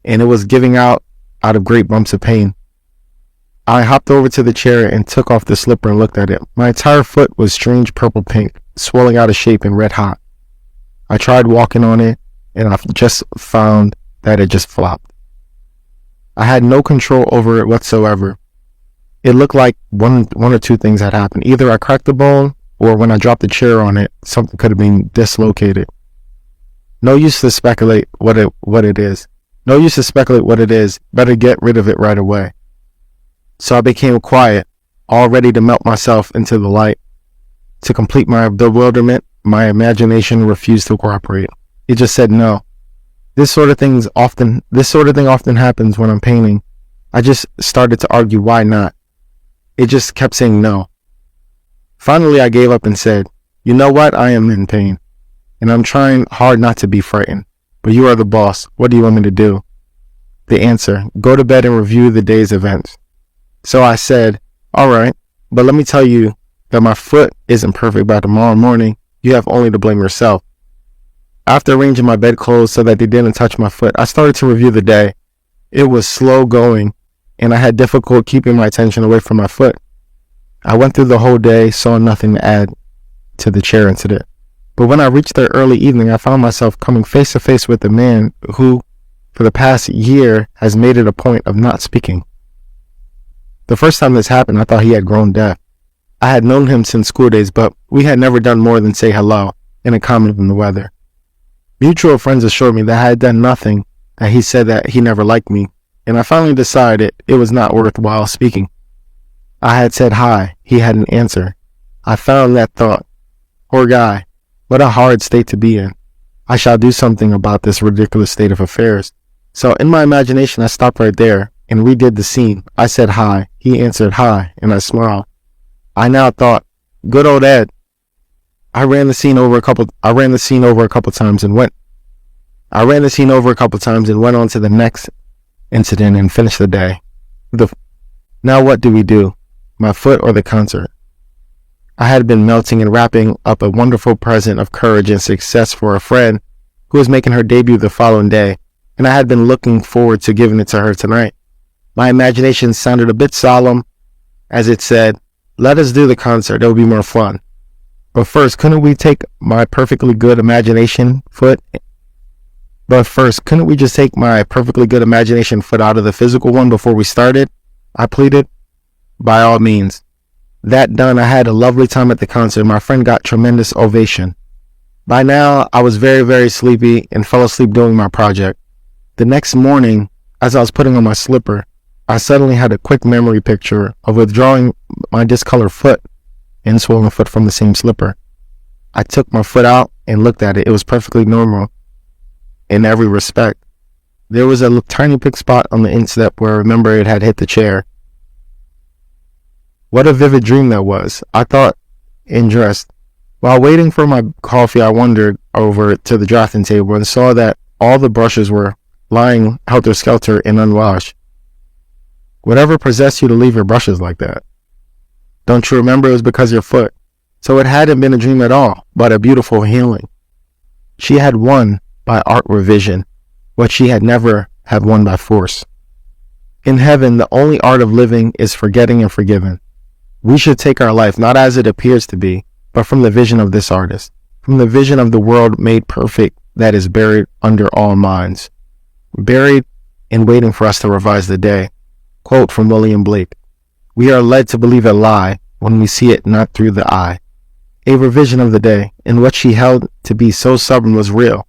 and it was giving out of great bumps of pain. I hopped over to the chair and took off the slipper and looked at it. My entire foot was strange purple pink, swelling out of shape and red hot. I tried walking on it, and I just found that it just flopped. I had no control over it whatsoever. It looked like one or two things had happened. Either I cracked the bone, or when I dropped the chair on it, something could have been dislocated. No use to speculate what it is. No use to speculate what it is. Better get rid of it right away. So I became quiet, all ready to melt myself into the light. To complete my bewilderment, my imagination refused to cooperate. It just said no. This sort of thing often happens when I'm painting. I just started to argue why not. It just kept saying no. Finally, I gave up and said, "You know what? I am in pain, and I'm trying hard not to be frightened. But you are the boss. What do you want me to do?" The answer: go to bed and review the day's events. So I said, "All right, but let me tell you that my foot isn't perfect by tomorrow morning. You have only to blame yourself." After arranging my bedclothes so that they didn't touch my foot, I started to review the day. It was slow going, and I had difficulty keeping my attention away from my foot. I went through the whole day, saw nothing to add to the chair incident. But when I reached there early evening, I found myself coming face to face with a man who, for the past year, has made it a point of not speaking. The first time this happened, I thought he had grown deaf. I had known him since school days, but we had never done more than say hello and a comment on the weather. Mutual friends assured me that I had done nothing, that he said that he never liked me, and I finally decided it was not worthwhile speaking. I had said hi. He hadn't answered. I found that thought. Poor guy. What a hard state to be in. I shall do something about this ridiculous state of affairs. So in my imagination, I stopped right there and redid the scene. I said hi. He answered hi, and I smiled. I now thought, good old Ed. I ran the scene over a couple times and went on to the next incident and finished the day. Now what do we do? My foot or the concert? I had been melting and wrapping up a wonderful present of courage and success for a friend who was making her debut the following day, and I had been looking forward to giving it to her tonight. My imagination sounded a bit solemn as it said, "Let us do the concert, it'll be more fun. But first, couldn't we just take my perfectly good imagination foot out of the physical one before we started?" I pleaded. By all means. That done, I had a lovely time at the concert. My friend got tremendous ovation. By now, I was very, very sleepy and fell asleep doing my project. The next morning, as I was putting on my slipper, I suddenly had a quick memory picture of withdrawing my discolored foot and swollen foot from the same slipper. I took my foot out and looked at it. It was perfectly normal in every respect. There was a tiny pink spot on the instep where I remember it had hit the chair. What a vivid dream that was, I thought, and dressed. While waiting for my coffee, I wandered over to the drafting table and saw that all the brushes were lying helter-skelter and unwashed. Whatever possessed you to leave your brushes like that? Don't you remember it was because of your foot? So it hadn't been a dream at all, but a beautiful healing. She had won by art revision what she had never have won by force. In heaven, the only art of living is forgetting and forgiving. We should take our life not as it appears to be, but from the vision of this artist, from the vision of the world made perfect that is buried under all minds, buried and waiting for us to revise the day. Quote from William Blake: "We are led to believe a lie when we see it not through the eye." A revision of the day, and what she held to be so stubborn was real,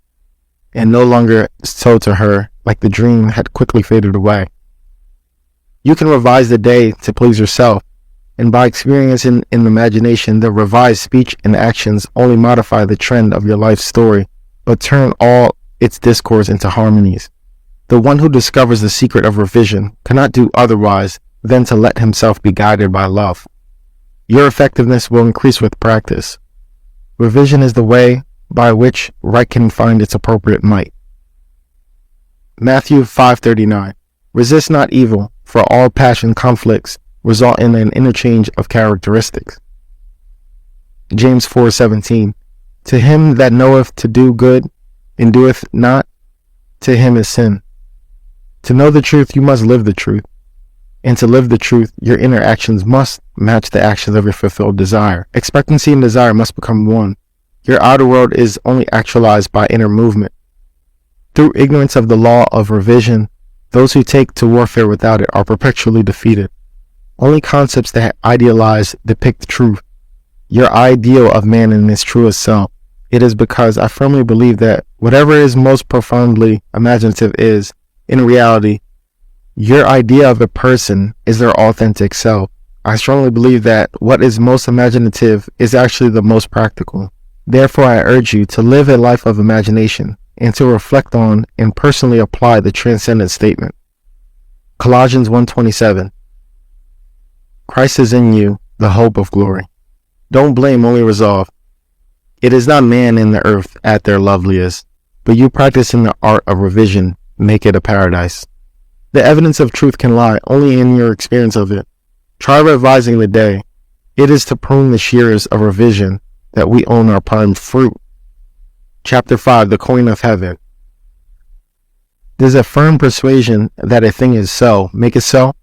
and no longer so to her, like the dream had quickly faded away. You can revise the day to please yourself, and by experiencing in imagination, the revised speech and actions only modify the trend of your life story, but turn all its discourse into harmonies. The one who discovers the secret of revision cannot do otherwise than to let himself be guided by love. Your effectiveness will increase with practice. Revision is the way by which right can find its appropriate might. Matthew 5:39. Resist not evil, for all passion conflicts result in an interchange of characteristics. James 4:17. To him that knoweth to do good and doeth not, to him is sin. To know the truth, you must live the truth. And to live the truth, your inner actions must match the actions of your fulfilled desire. Expectancy and desire must become one. Your outer world is only actualized by inner movement. Through ignorance of the law of revision, those who take to warfare without it are perpetually defeated. Only concepts that idealize depict the truth. Your ideal of man in his truest self. It is because I firmly believe that whatever is most profoundly imaginative is, in reality, your idea of a person is their authentic self. I strongly believe that what is most imaginative is actually the most practical. Therefore, I urge you to live a life of imagination and to reflect on and personally apply the transcendent statement. Colossians 1:27. Christ is in you, the hope of glory. Don't blame, only resolve. It is not man and the earth at their loveliest, but you practicing the art of revision make it a paradise. The evidence of truth can lie only in your experience of it. Try revising the day. It is to prune the shears of revision that we own our palm fruit. Chapter 5, The Coin of Heaven. There's a firm persuasion that a thing is so, make it so?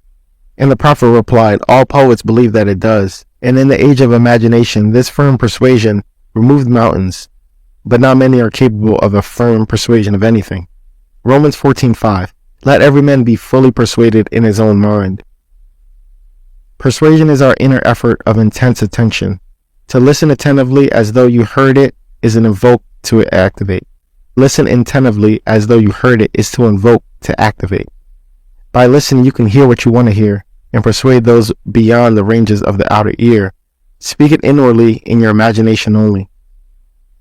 And the prophet replied, all poets believe that it does. And in the age of imagination, this firm persuasion removed mountains, but not many are capable of a firm persuasion of anything. Romans 14:5. Let every man be fully persuaded in his own mind. Persuasion is our inner effort of intense attention. To listen attentively as though you heard it is an invoke to activate. Listen attentively as though you heard it is to invoke to activate. By listening, you can hear what you want to hear and persuade those beyond the ranges of the outer ear. Speak it inwardly in your imagination only.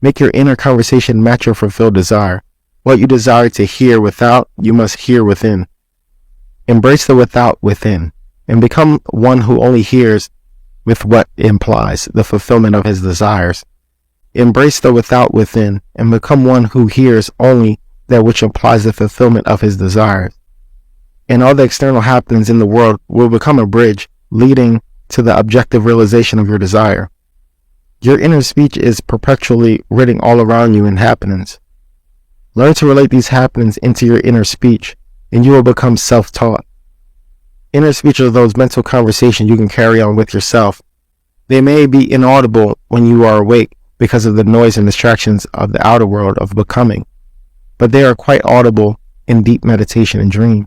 Make your inner conversation match your fulfilled desire. What you desire to hear without, you must hear within. Embrace the without within, and become one who only hears with what implies the fulfillment of his desires. Embrace the without within, and become one who hears only that which implies the fulfillment of his desires. And all the external happenings in the world will become a bridge leading to the objective realization of your desire. Your inner speech is perpetually written all around you in happenings. Learn to relate these happenings into your inner speech, and you will become self-taught. Inner speech are those mental conversations you can carry on with yourself. They may be inaudible when you are awake because of the noise and distractions of the outer world of becoming, but they are quite audible in deep meditation and dream.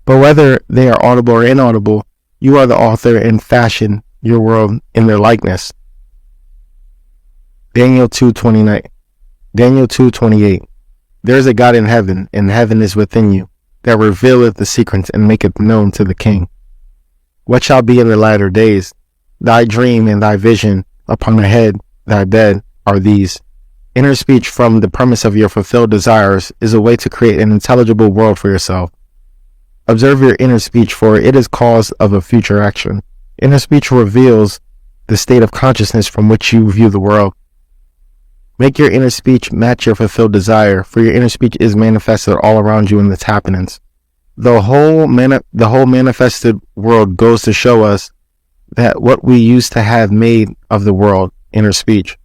But whether they are audible or inaudible, you are the author and fashion your world in their likeness. Daniel 2:28. There is a God in heaven, and heaven is within you, that revealeth the secrets and maketh known to the king. What shall be in the latter days? Thy dream and thy vision upon the head, thy bed, are these. Inner speech from the premise of your fulfilled desires is a way to create an intelligible world for yourself. Observe your inner speech, for it is cause of a future action. Inner speech reveals the state of consciousness from which you view the world. Make your inner speech match your fulfilled desire, for your inner speech is manifested all around you in its happenings. The whole manifested world goes to show us that what we used to have made of the world, inner speech.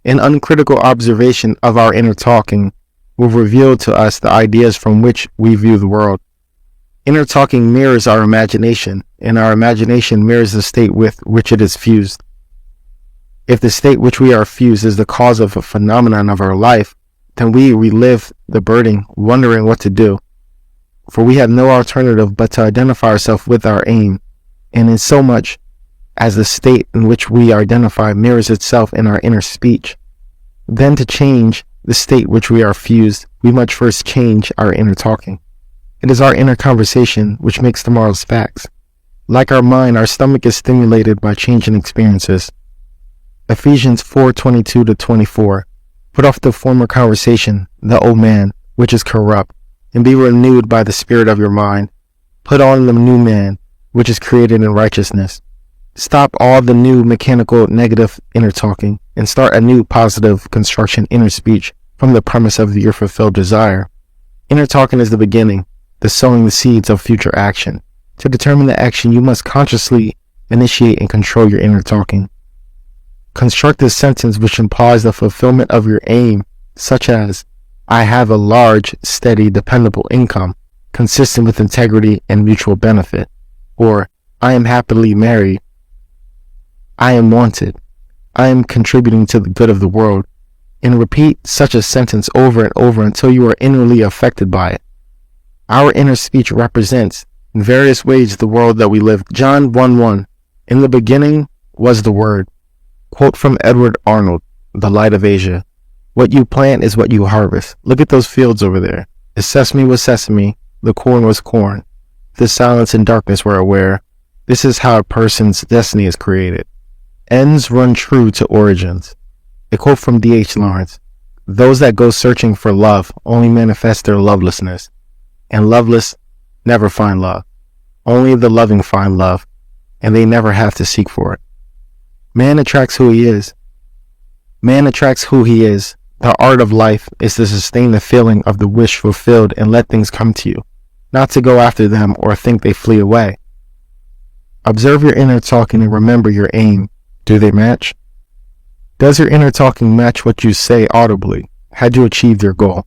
An uncritical observation of our inner talking will reveal to us the ideas from which we view the world. Inner talking mirrors our imagination, and our imagination mirrors the state with which it is fused. If the state which we are fused is the cause of a phenomenon of our life, then we relive the burden, wondering what to do. For we have no alternative but to identify ourselves with our aim, and in so much as the state in which we identify mirrors itself in our inner speech. Then to change the state which we are fused, we must first change our inner talking. It is our inner conversation which makes tomorrow's facts. Like our mind, our stomach is stimulated by changing experiences. Ephesians 4:22-24. Put off the former conversation, the old man, which is corrupt, and be renewed by the spirit of your mind. Put on the new man, which is created in righteousness. Stop all the new mechanical negative inner talking and start a new positive construction inner speech from the premise of your fulfilled desire. Inner talking is the beginning, the sowing the seeds of future action. To determine the action, you must consciously initiate and control your inner talking. Construct a sentence which implies the fulfillment of your aim, such as, I have a large, steady, dependable income, consistent with integrity and mutual benefit. Or, I am happily married. I am wanted. I am contributing to the good of the world. And repeat such a sentence over and over until you are inwardly affected by it. Our inner speech represents, in various ways, the world that we live. John 1:1. In the beginning was the Word. Quote from Edward Arnold, The Light of Asia. What you plant is what you harvest. Look at those fields over there. The sesame was sesame, the corn was corn. The silence and darkness were aware. This is how a person's destiny is created. Ends run true to origins. A quote from D.H. Lawrence. Those that go searching for love only manifest their lovelessness, and loveless never find love. Only the loving find love, and they never have to seek for it. Man attracts who he is. Man attracts who he is. The art of life is to sustain the feeling of the wish fulfilled and let things come to you, not to go after them or think they flee away. Observe your inner talking and remember your aim. Do they match? Does your inner talking match what you say audibly? Had you achieved your goal?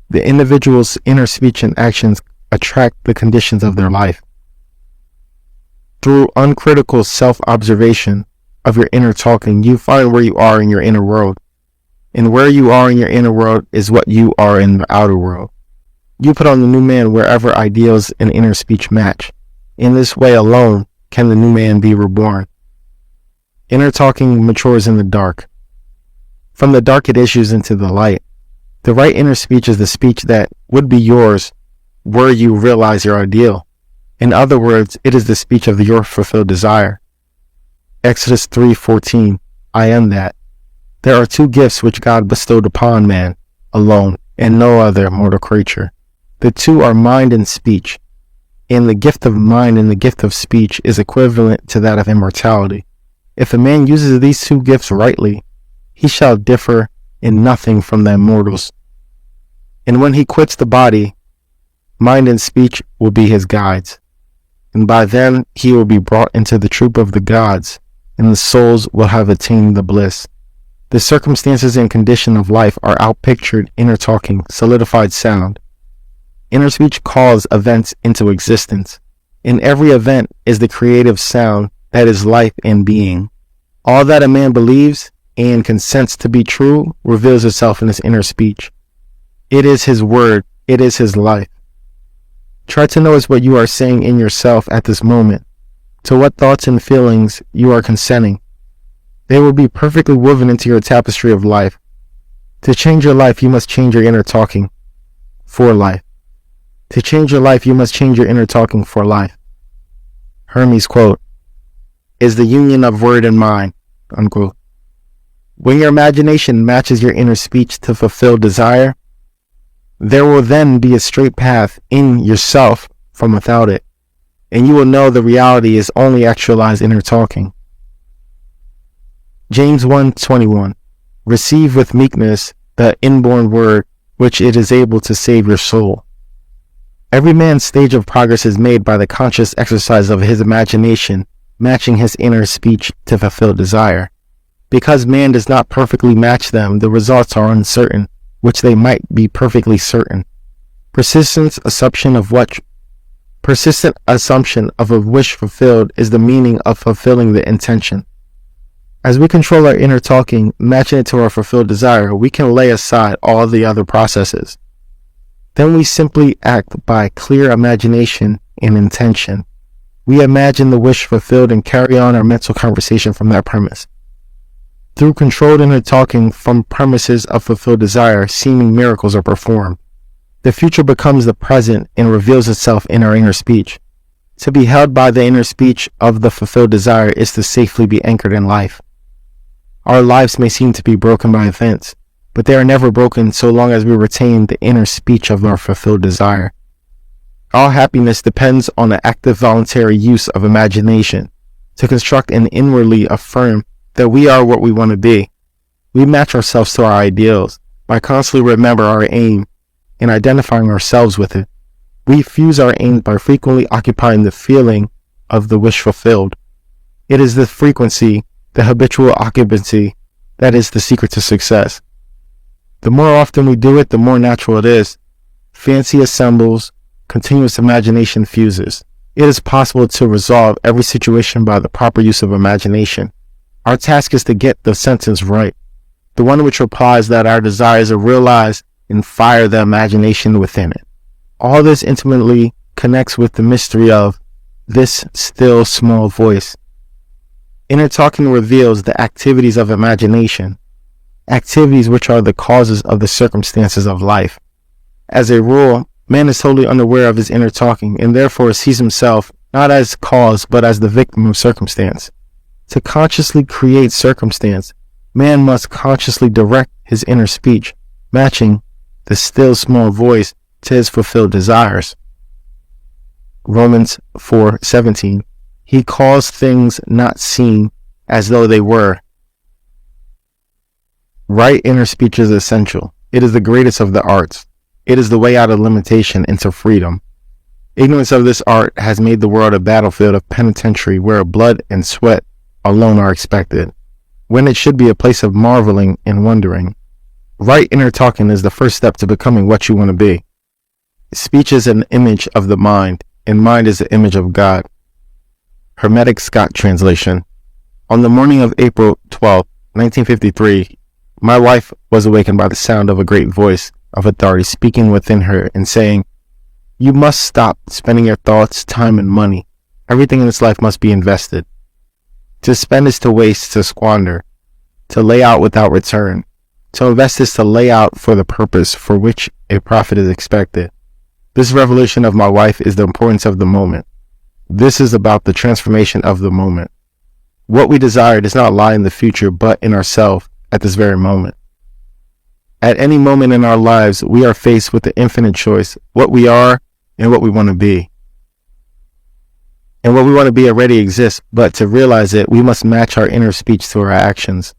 The individual's inner speech and actions attract the conditions of their life. Through uncritical self-observation of your inner talking, you find where you are in your inner world. And where you are in your inner world is what you are in the outer world. You put on the new man wherever ideals and inner speech match. In this way alone can the new man be reborn. Inner talking matures in the dark. From the dark it issues into the light. The right inner speech is the speech that would be yours were you realize your ideal. In other words, it is the speech of your fulfilled desire. Exodus 3:14, I am that. There are two gifts which God bestowed upon man alone and no other mortal creature. The two are mind and speech. And the gift of mind and the gift of speech is equivalent to that of immortality. If a man uses these two gifts rightly, he shall differ in nothing from the immortals. And when he quits the body, mind and speech will be his guides. And by them he will be brought into the troop of the gods, and the souls will have attained the bliss. The circumstances and condition of life are outpictured inner talking, solidified sound. Inner speech calls events into existence. In every event is the creative sound that is life and being. All that a man believes and consents to be true reveals itself in his inner speech. It is his word. It is his life. Try to notice what you are saying in yourself at this moment, to what thoughts and feelings you are consenting. They will be perfectly woven into your tapestry of life. To change your life, you must change your inner talking for life. To change your life, you must change your inner talking for life. Hermes' quote is the union of word and mind, unquote. When your imagination matches your inner speech to fulfill desire, there will then be a straight path in yourself from without it, and you will know the reality is only actualized inner talking. James 1:21. Receive with meekness the inborn word, which it is able to save your soul. Every man's stage of progress is made by the conscious exercise of his imagination, matching his inner speech to fulfill desire. Because man does not perfectly match them, the results are uncertain, which they might be perfectly certain. Persistent assumption of a wish fulfilled is the meaning of fulfilling the intention. As we control our inner talking, matching it to our fulfilled desire, we can lay aside all the other processes. Then we simply act by clear imagination and intention. We imagine the wish fulfilled and carry on our mental conversation from that premise. Through controlled inner talking from premises of fulfilled desire, seeming miracles are performed. The future becomes the present and reveals itself in our inner speech. To be held by the inner speech of the fulfilled desire is to safely be anchored in life. Our lives may seem to be broken by events, but they are never broken so long as we retain the inner speech of our fulfilled desire. All happiness depends on the active voluntary use of imagination to construct and inwardly affirm that we are what we want to be. We match ourselves to our ideals by constantly remembering our aim and identifying ourselves with it. We fuse our aim by frequently occupying the feeling of the wish fulfilled. It is the frequency, the habitual occupancy, that is the secret to success. The more often we do it, the more natural it is. Fancy assembles, continuous imagination fuses. It is possible to resolve every situation by the proper use of imagination. Our task is to get the sentence right, the one which replies that our desires are realized and fire the imagination within it. All this intimately connects with the mystery of this still small voice. Inner talking reveals the activities of imagination, activities which are the causes of the circumstances of life. As a rule, man is totally unaware of his inner talking and therefore sees himself not as cause but as the victim of circumstance. To consciously create circumstance, man must consciously direct his inner speech, matching the still small voice to his fulfilled desires. Romans 4:17. He calls things not seen as though they were. Right inner speech is essential. It is the greatest of the arts. It is the way out of limitation into freedom. Ignorance of this art has made the world a battlefield of penitentiary where blood and sweat alone are expected, when it should be a place of marveling and wondering. Right inner talking is the first step to becoming what you want to be. Speech is an image of the mind, and mind is the image of God. Hermetic Scott translation. On the morning of April 12, 1953, my wife was awakened by the sound of a great voice of authority speaking within her and saying, "You must stop spending your thoughts, time, and money. Everything in this life must be invested. To spend is to waste, to squander, to lay out without return. To invest is to lay out for the purpose for which a profit is expected." This revelation of my wife is the importance of the moment. This is about the transformation of the moment. What we desire does not lie in the future, but in ourselves at this very moment. At any moment in our lives, we are faced with the infinite choice, what we are and what we want to be. And what we want to be already exists, but to realize it, we must match our inner speech to our actions.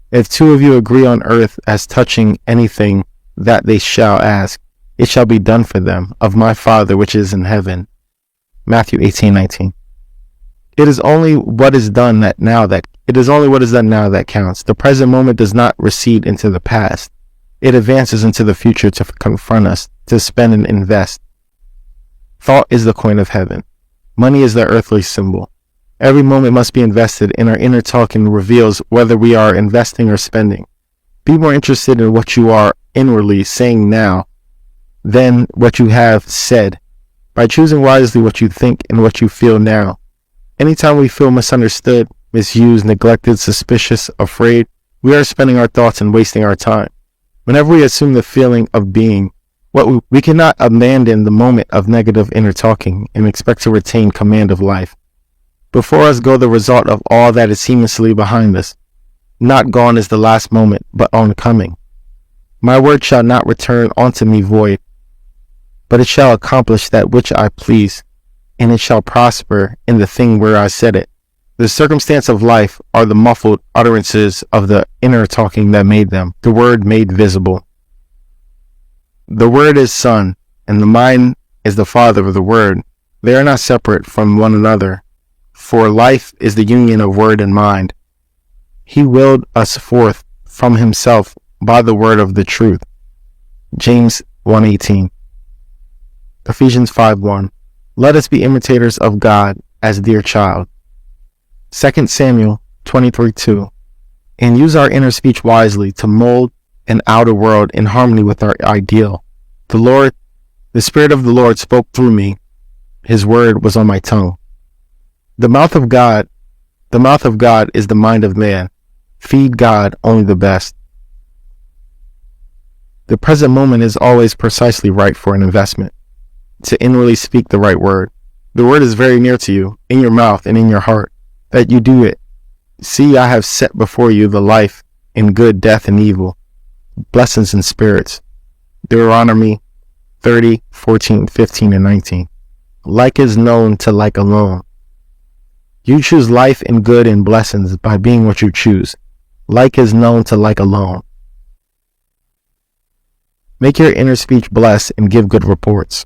If two of you agree on earth as touching anything that they shall ask, it shall be done for them of my Father which is in heaven. Matthew 18:19. It is only what is done now that counts. The present moment does not recede into the past. It advances into the future to confront us, to spend and invest. Thought is the coin of heaven. Money is the earthly symbol. Every moment must be invested, and our inner talking reveals whether we are investing or spending. Be more interested in what you are inwardly saying now than what you have said, by choosing wisely what you think and what you feel now. Anytime we feel misunderstood, misused, neglected, suspicious, afraid, we are spending our thoughts and wasting our time. Whenever we assume the feeling of being, we cannot abandon the moment of negative inner talking and expect to retain command of life. Before us go the result of all that is seamlessly behind us. Not gone is the last moment, but oncoming. My word shall not return unto me void, but it shall accomplish that which I please, and it shall prosper in the thing where I said it. The circumstance of life are the muffled utterances of the inner talking that made them, the word made visible. The word is son, and the mind is the father of the word. They are not separate from one another, for life is the union of word and mind. He willed us forth from himself by the word of the truth. James 1:18. Ephesians 5:1. Let us be imitators of God as dear child. 2 Samuel 23:2. And use our inner speech wisely to mold an outer world in harmony with our ideal. The Spirit of the Lord spoke through me. His word was on my tongue. The mouth of God is the mind of man. Feed God only the best. The present moment is always precisely right for an investment. To inwardly speak the right word. The word is very near to you, in your mouth and in your heart, that you do it. See, I have set before you the life and good, death and evil, blessings and spirits. Deuteronomy 30:14, 15, and 19. Like is known to like alone. You choose life and good and blessings by being what you choose. Like is known to like alone. Make your inner speech bless and give good reports.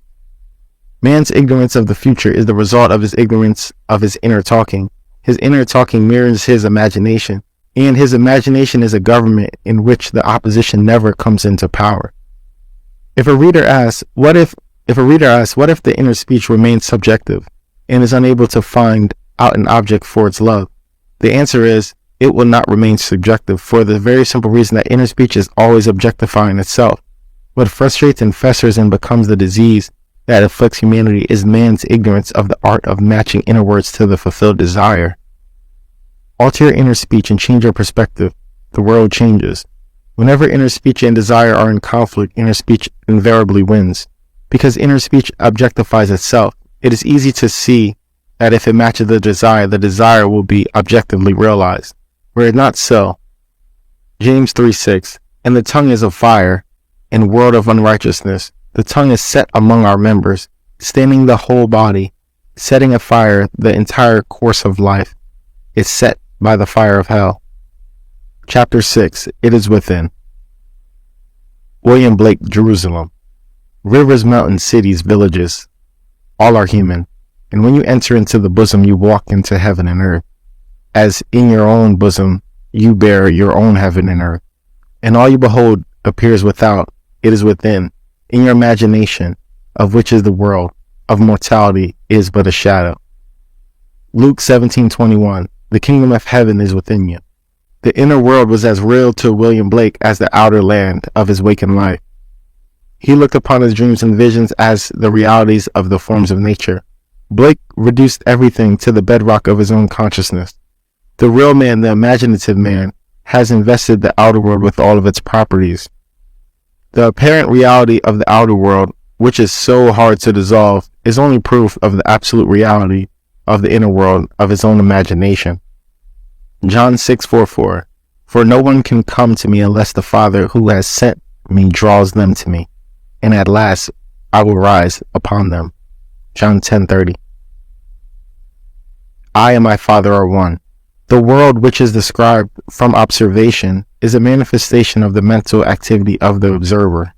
Man's ignorance of the future is the result of his ignorance of his inner talking. His inner talking mirrors his imagination, and his imagination is a government in which the opposition never comes into power. If a reader asks, what if the inner speech remains subjective and is unable to find out an object for its love? The answer is, it will not remain subjective, for the very simple reason that inner speech is always objectifying itself. What frustrates and festers and becomes the disease that afflicts humanity is man's ignorance of the art of matching inner words to the fulfilled desire. Alter your inner speech and change your perspective. The world changes. Whenever inner speech and desire are in conflict, inner speech invariably wins. Because inner speech objectifies itself, it is easy to see that if it matches the desire will be objectively realized. Were it not so, James 3:6, and the tongue is a fire, and world of unrighteousness. The tongue is set among our members, staining the whole body, setting afire the entire course of life. Is set by the fire of hell. Chapter 6, It is Within. William Blake, Jerusalem. Rivers, mountains, cities, villages, all are human, and when you enter into the bosom you walk into heaven and earth, as in your own bosom you bear your own heaven and earth, and all you behold appears without, it is within, in your imagination, of which is the world, of mortality is but a shadow. Luke 17:21, the kingdom of heaven is within you. The inner world was as real to William Blake as the outer land of his waking life. He looked upon his dreams and visions as the realities of the forms of nature. Blake reduced everything to the bedrock of his own consciousness. The real man, the imaginative man, has invested the outer world with all of its properties. The apparent reality of the outer world, which is so hard to dissolve, is only proof of the absolute reality of the inner world of his own imagination. John 6:44, for no one can come to me unless the Father who has sent me draws them to me, and at last I will rise upon them. John 10:30. I and my Father are one. The world which is described from observation is a manifestation of the mental activity of the observer.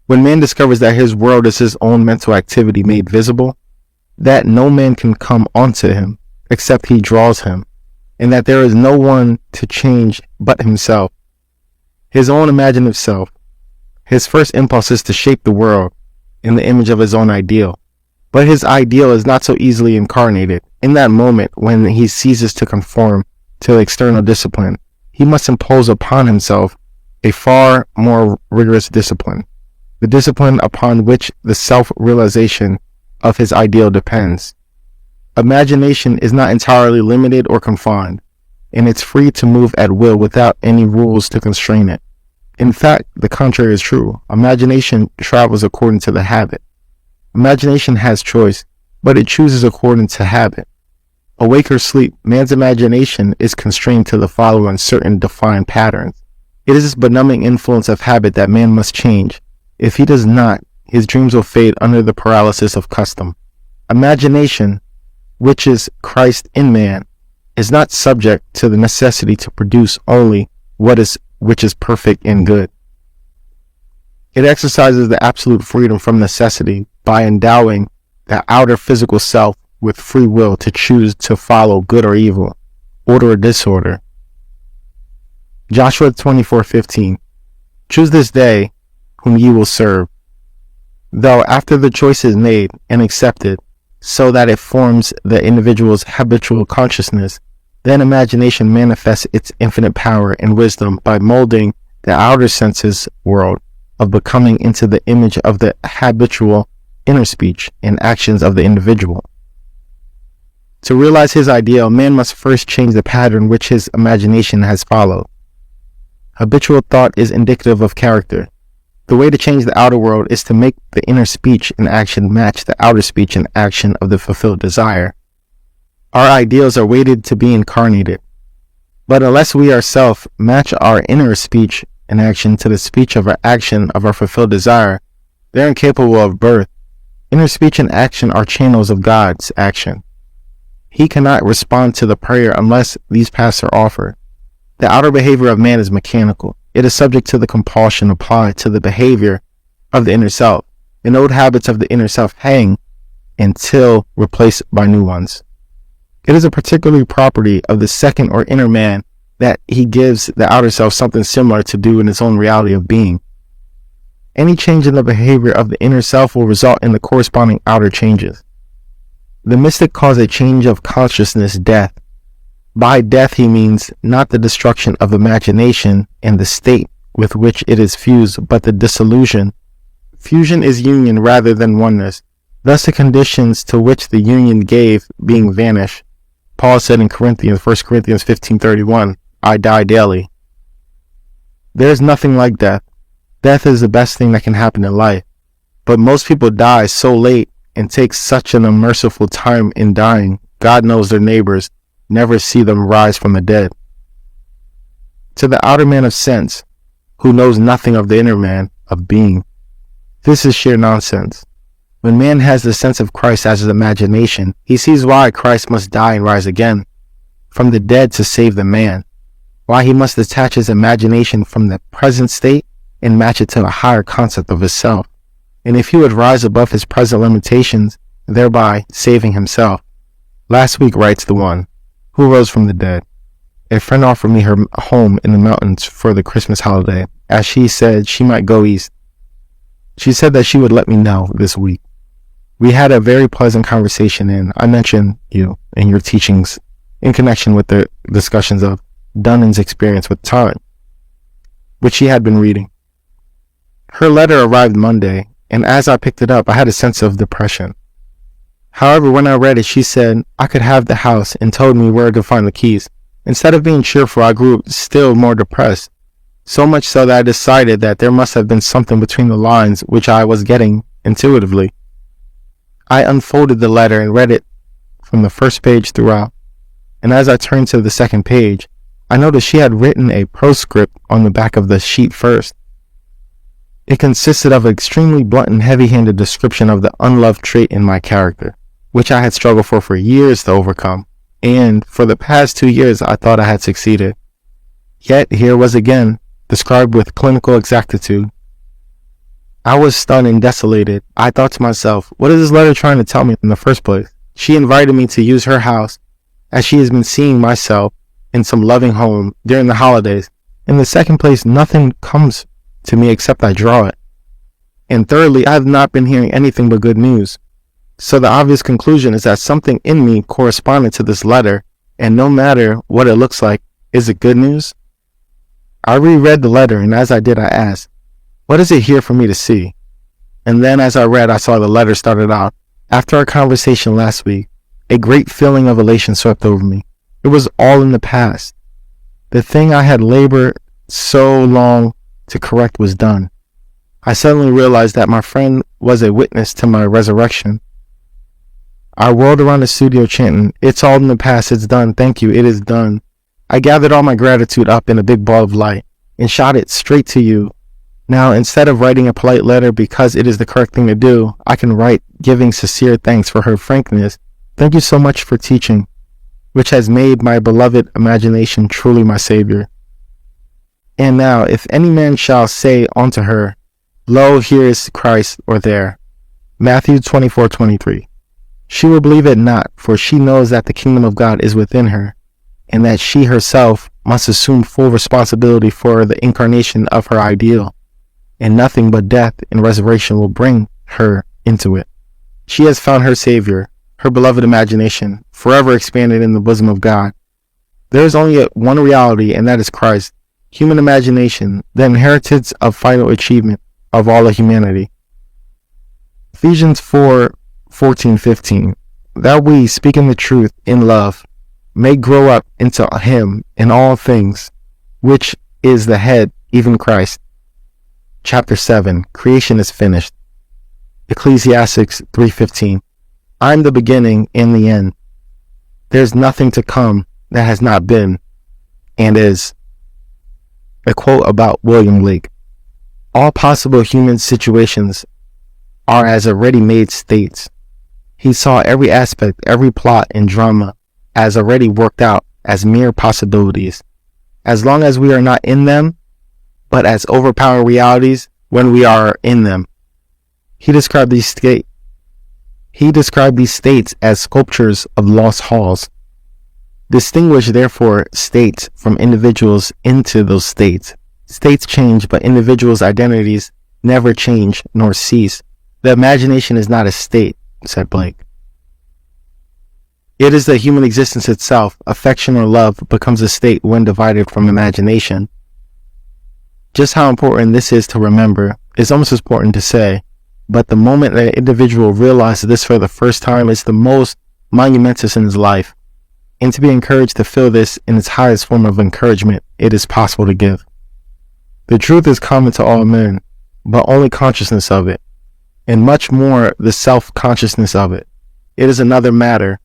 When man discovers that his world is his own mental activity made visible, that no man can come onto him except he draws him, and that there is no one to change but himself, his own imaginative self, his first impulse is to shape the world in the image of his own ideal. But his ideal is not so easily incarnated. In that moment, when he ceases to conform to external discipline, he must impose upon himself a far more rigorous discipline, the discipline upon which the self-realization of his ideal depends. Imagination is not entirely limited or confined, and it's free to move at will without any rules to constrain it. In fact, the contrary is true. Imagination travels according to the habit. Imagination has choice, but it chooses according to habit. Awake or sleep, man's imagination is constrained to the following certain defined patterns. It is this benumbing influence of habit that man must change. If he does not, his dreams will fade under the paralysis of custom. Imagination, which is Christ in man, is not subject to the necessity to produce only which is perfect and good. It exercises the absolute freedom from necessity by endowing the outer physical self with free will to choose to follow good or evil, order or disorder. Joshua 24:15, choose this day whom ye will serve. Though after the choice is made and accepted, so that it forms the individual's habitual consciousness, then imagination manifests its infinite power and wisdom by molding the outer senses world of becoming into the image of the habitual inner speech and actions of the individual. To realize his ideal, man must first change the pattern which his imagination has followed. Habitual thought is indicative of character. The way to change the outer world is to make the inner speech and action match the outer speech and action of the fulfilled desire. Our ideals are waited to be incarnated, but unless we ourselves match our inner speech and action to the speech of our action of our fulfilled desire, they're incapable of birth. Inner speech and action are channels of God's action. He cannot respond to the prayer unless these paths are offered. The outer behavior of man is mechanical. It is subject to the compulsion applied to the behavior of the inner self. And old habits of the inner self hang until replaced by new ones. It is a particular property of the second or inner man that he gives the outer self something similar to do in its own reality of being. Any change in the behavior of the inner self will result in the corresponding outer changes. The mystic calls a change of consciousness death. By death he means not the destruction of imagination and the state with which it is fused, but the dissolution. Fusion is union rather than oneness. Thus the conditions to which the union gave being vanished. Paul said in 1 Corinthians 15:31, I die daily. There is nothing like death. Death is the best thing that can happen in life. But most people die so late and take such an unmerciful time in dying, God knows their neighbors never see them rise from the dead. To the outer man of sense, who knows nothing of the inner man of being, this is sheer nonsense. When man has the sense of Christ as his imagination, he sees why Christ must die and rise again from the dead to save the man, why he must detach his imagination from the present state and match it to a higher concept of himself, and if he would rise above his present limitations, thereby saving himself. Last week, writes the one who rose from the dead, a friend offered me her home in the mountains for the Christmas holiday, as she said she might go east. She said that she would let me know this week. We had a very pleasant conversation, and I mentioned you and your teachings in connection with the discussions of Dunnan's experience with time, which she had been reading. Her letter arrived Monday, and as I picked it up, I had a sense of depression. However, when I read it, she said I could have the house and told me where to find the keys. Instead of being cheerful, I grew still more depressed, so much so that I decided that there must have been something between the lines which I was getting intuitively. I unfolded the letter and read it from the first page throughout, and as I turned to the second page, I noticed she had written a postscript on the back of the sheet first. It consisted of an extremely blunt and heavy-handed description of the unloved trait in my character, which I had struggled for years to overcome, and for the past 2 years I thought I had succeeded. Yet here was again, described with clinical exactitude. I was stunned and desolated. I thought to myself, what is this letter trying to tell me in the first place? She invited me to use her house, as she has been seeing myself in some loving home during the holidays. In the second place, nothing comes to me except I draw it. And thirdly, I have not been hearing anything but good news. So the obvious conclusion is that something in me corresponded to this letter, and no matter what it looks like, is it good news? I reread the letter, and as I did, I asked, what is it here for me to see? And then as I read, I saw the letter started out. After our conversation last week, a great feeling of elation swept over me. It was all in the past. The thing I had labored so long to correct was done. I suddenly realized that my friend was a witness to my resurrection. I whirled around the studio chanting, it's all in the past, it's done, thank you, it is done. I gathered all my gratitude up in a big ball of light and shot it straight to you. Now, instead of writing a polite letter because it is the correct thing to do, I can write giving sincere thanks for her frankness. Thank you so much for teaching, which has made my beloved imagination truly my Savior. And now, if any man shall say unto her, lo, here is Christ, or there, Matthew 24:23, she will believe it not, for she knows that the kingdom of God is within her, and that she herself must assume full responsibility for the incarnation of her ideal, and nothing but death and resurrection will bring her into it. She has found her Savior, her beloved imagination, forever expanded in the bosom of God. There is only one reality, and that is Christ. Human imagination, the inheritance of final achievement of all of humanity. Ephesians 4:14-15, that we, speaking the truth in love, may grow up into him in all things, which is the head, even Christ. Chapter 7, creation is finished. Ecclesiastes 3:15, I am the beginning and the end. There is nothing to come that has not been and is. A quote about William Lake. All possible human situations are as already made states. He saw every aspect, every plot and drama as already worked out as mere possibilities, as long as we are not in them, but as overpowering realities when we are in them. He described these states as sculptures of lost halls. Distinguish, therefore, states from individuals into those states. States change, but individuals' identities never change nor cease. The imagination is not a state, said Blake. It is the human existence itself. Affection or love becomes a state when divided from imagination. Just how important this is to remember is almost as important to say, but the moment that an individual realizes this for the first time is the most monumentous in his life, and to be encouraged to feel this in its highest form of encouragement it is possible to give. The truth is common to all men, but only consciousness of it, and much more the self-consciousness of it. It is another matter.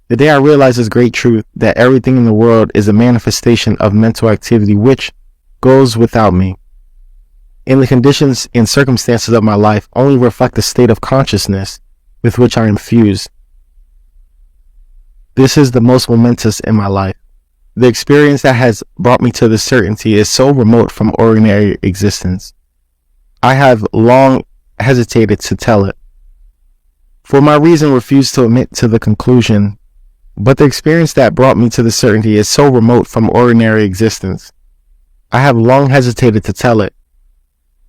The day I realized this great truth, that everything in the world is a manifestation of mental activity which goes without me, and the conditions and circumstances of my life only reflect the state of consciousness with which I am fused. This is the most momentous in my life. The experience that has brought me to this certainty is so remote from ordinary existence. I have long hesitated to tell it, for my reason refused to admit to the conclusion, but the experience that brought me to the certainty is so remote from ordinary existence. I have long hesitated to tell it,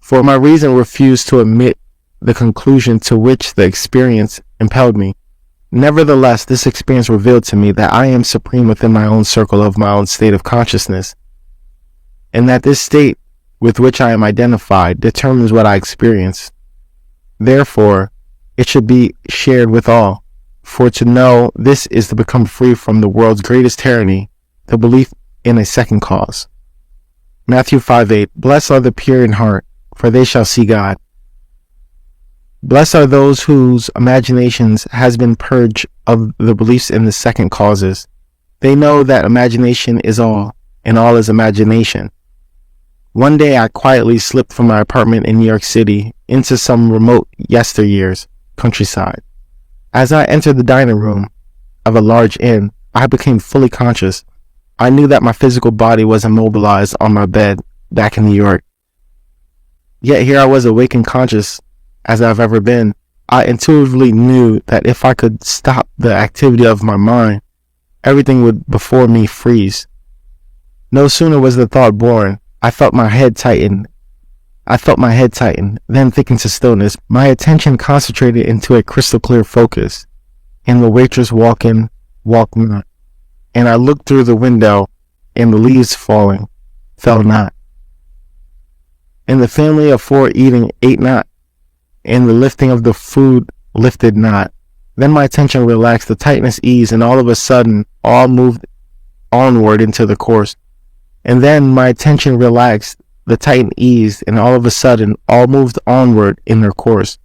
for my reason refused to admit the conclusion to which the experience impelled me. Nevertheless, this experience revealed to me that I am supreme within my own circle of my own state of consciousness, and that this state with which I am identified determines what I experience. Therefore, it should be shared with all, for to know this is to become free from the world's greatest tyranny, the belief in a second cause. Matthew 5:8. Blessed are the pure in heart, for they shall see God. Blessed are those whose imaginations has been purged of the beliefs in the second causes. They know that imagination is all, and all is imagination. One day I quietly slipped from my apartment in New York City into some remote yesteryear's countryside. As I entered the dining room of a large inn, I became fully conscious. I knew that my physical body was immobilized on my bed back in New York. Yet here I was awake and conscious as I've ever been. I intuitively knew that if I could stop the activity of my mind, everything would before me freeze. No sooner was the thought born, I felt my head tighten. Then thicken to stillness. My attention concentrated into a crystal clear focus, and the waitress walked not. And I looked through the window, and the leaves fell not. And the family of four eating ate not, and the lifting of the food lifted not. Then my attention relaxed, the tightness eased, and all of a sudden all moved onward into the course. And then my attention relaxed, the tighten eased, and all of a sudden all moved onward in their course.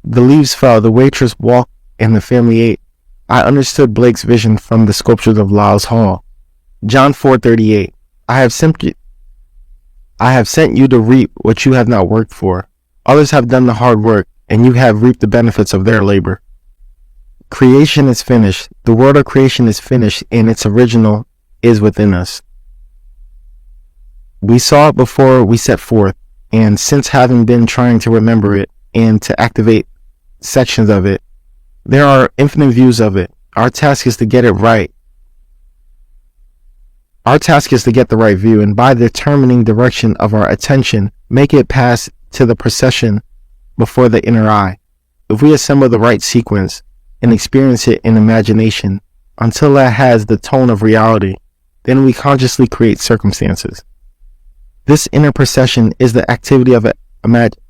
The leaves fell, the waitress walked, and the family ate. I understood Blake's vision from the sculptures of Lyle's Hall. John 4:38. I have sent you to reap what you have not worked for. Others have done the hard work, and you have reaped the benefits of their labor. Creation is finished. The world of creation is finished, and its original is within us. We saw it before we set forth, and since having been trying to remember it and to activate sections of it, there are infinite views of it. Our task is to get it right. Our task is to get the right view, and by determining direction of our attention, make it pass to the procession before the inner eye. If we assemble the right sequence and experience it in imagination until it has the tone of reality, then we consciously create circumstances. This inner procession is the activity of imagination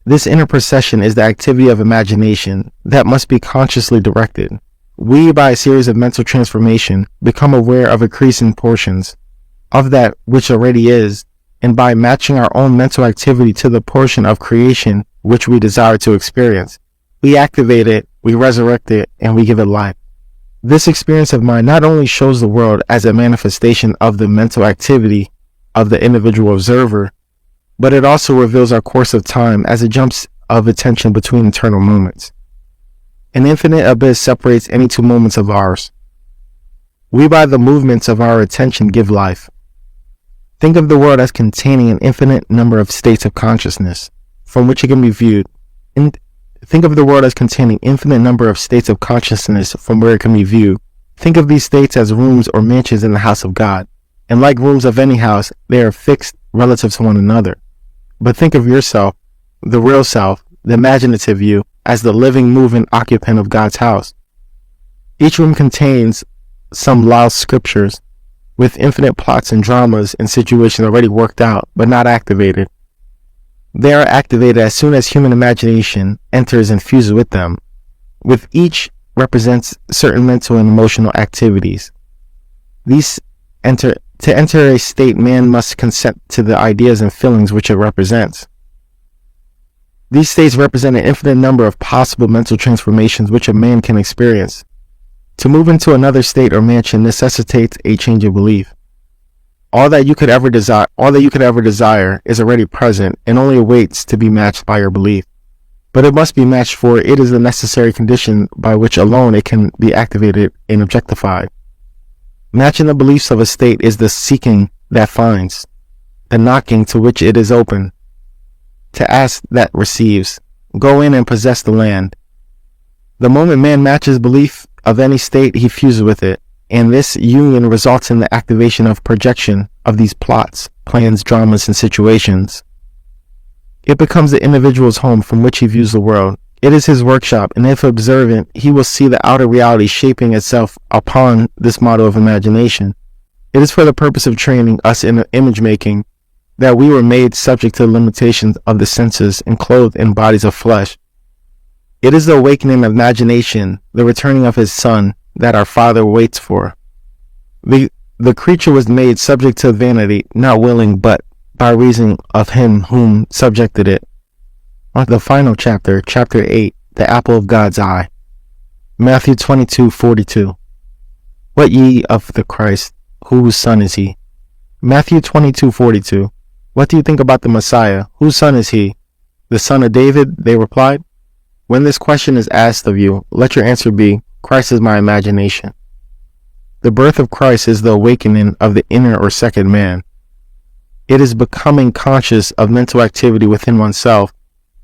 that must be consciously directed. We, by a series of mental transformation, become aware of increasing portions of that which already is, and by matching our own mental activity to the portion of creation which we desire to experience, we activate it, we resurrect it, and we give it life. This experience of mind not only shows the world as a manifestation of the mental activity of the individual observer, but it also reveals our course of time as it jumps of attention between eternal moments. An infinite abyss separates any two moments of ours. We, by the movements of our attention, give life. Think of the world as containing an infinite number of states of consciousness from which it can be viewed. Think of the world as containing infinite number of states of consciousness from where it can be viewed. Think of these states as rooms or mansions in the house of God, and like rooms of any house, they are fixed relative to one another. But think of yourself, the real self, the imaginative you, as the living, moving occupant of God's house. Each room contains some lost scriptures, with infinite plots and dramas and situations already worked out, but not activated. They are activated as soon as human imagination enters and fuses with them. With each represents certain mental and emotional activities. To enter a state, man must consent to the ideas and feelings which it represents. These states represent an infinite number of possible mental transformations which a man can experience. To move into another state or mansion necessitates a change of belief. All that you could ever desire is already present and only awaits to be matched by your belief. But it must be matched, for it is the necessary condition by which alone it can be activated and objectified. Matching the beliefs of a state is the seeking that finds, the knocking to which it is open, to ask that receives. Go in and possess the land. The moment man matches belief of any state, he fuses with it, and this union results in the activation of projection of these plots, plans, dramas, and situations. It becomes the individual's home from which he views the world. It is his workshop, and if observant, he will see the outer reality shaping itself upon this model of imagination. It is for the purpose of training us in image making that we were made subject to the limitations of the senses and clothed in bodies of flesh. It is the awakening of imagination, the returning of his Son, that our Father waits for. The creature was made subject to vanity, not willing, but by reason of him whom subjected it. The final chapter, chapter 8, the apple of God's eye. Matthew 22:42. What ye of the Christ? Whose son is he? Matthew 22:42. What do you think about the Messiah? Whose son is he? The son of David, they replied. When this question is asked of you, let your answer be, Christ is my imagination. The birth of Christ is the awakening of the inner or second man. It is becoming conscious of mental activity within oneself,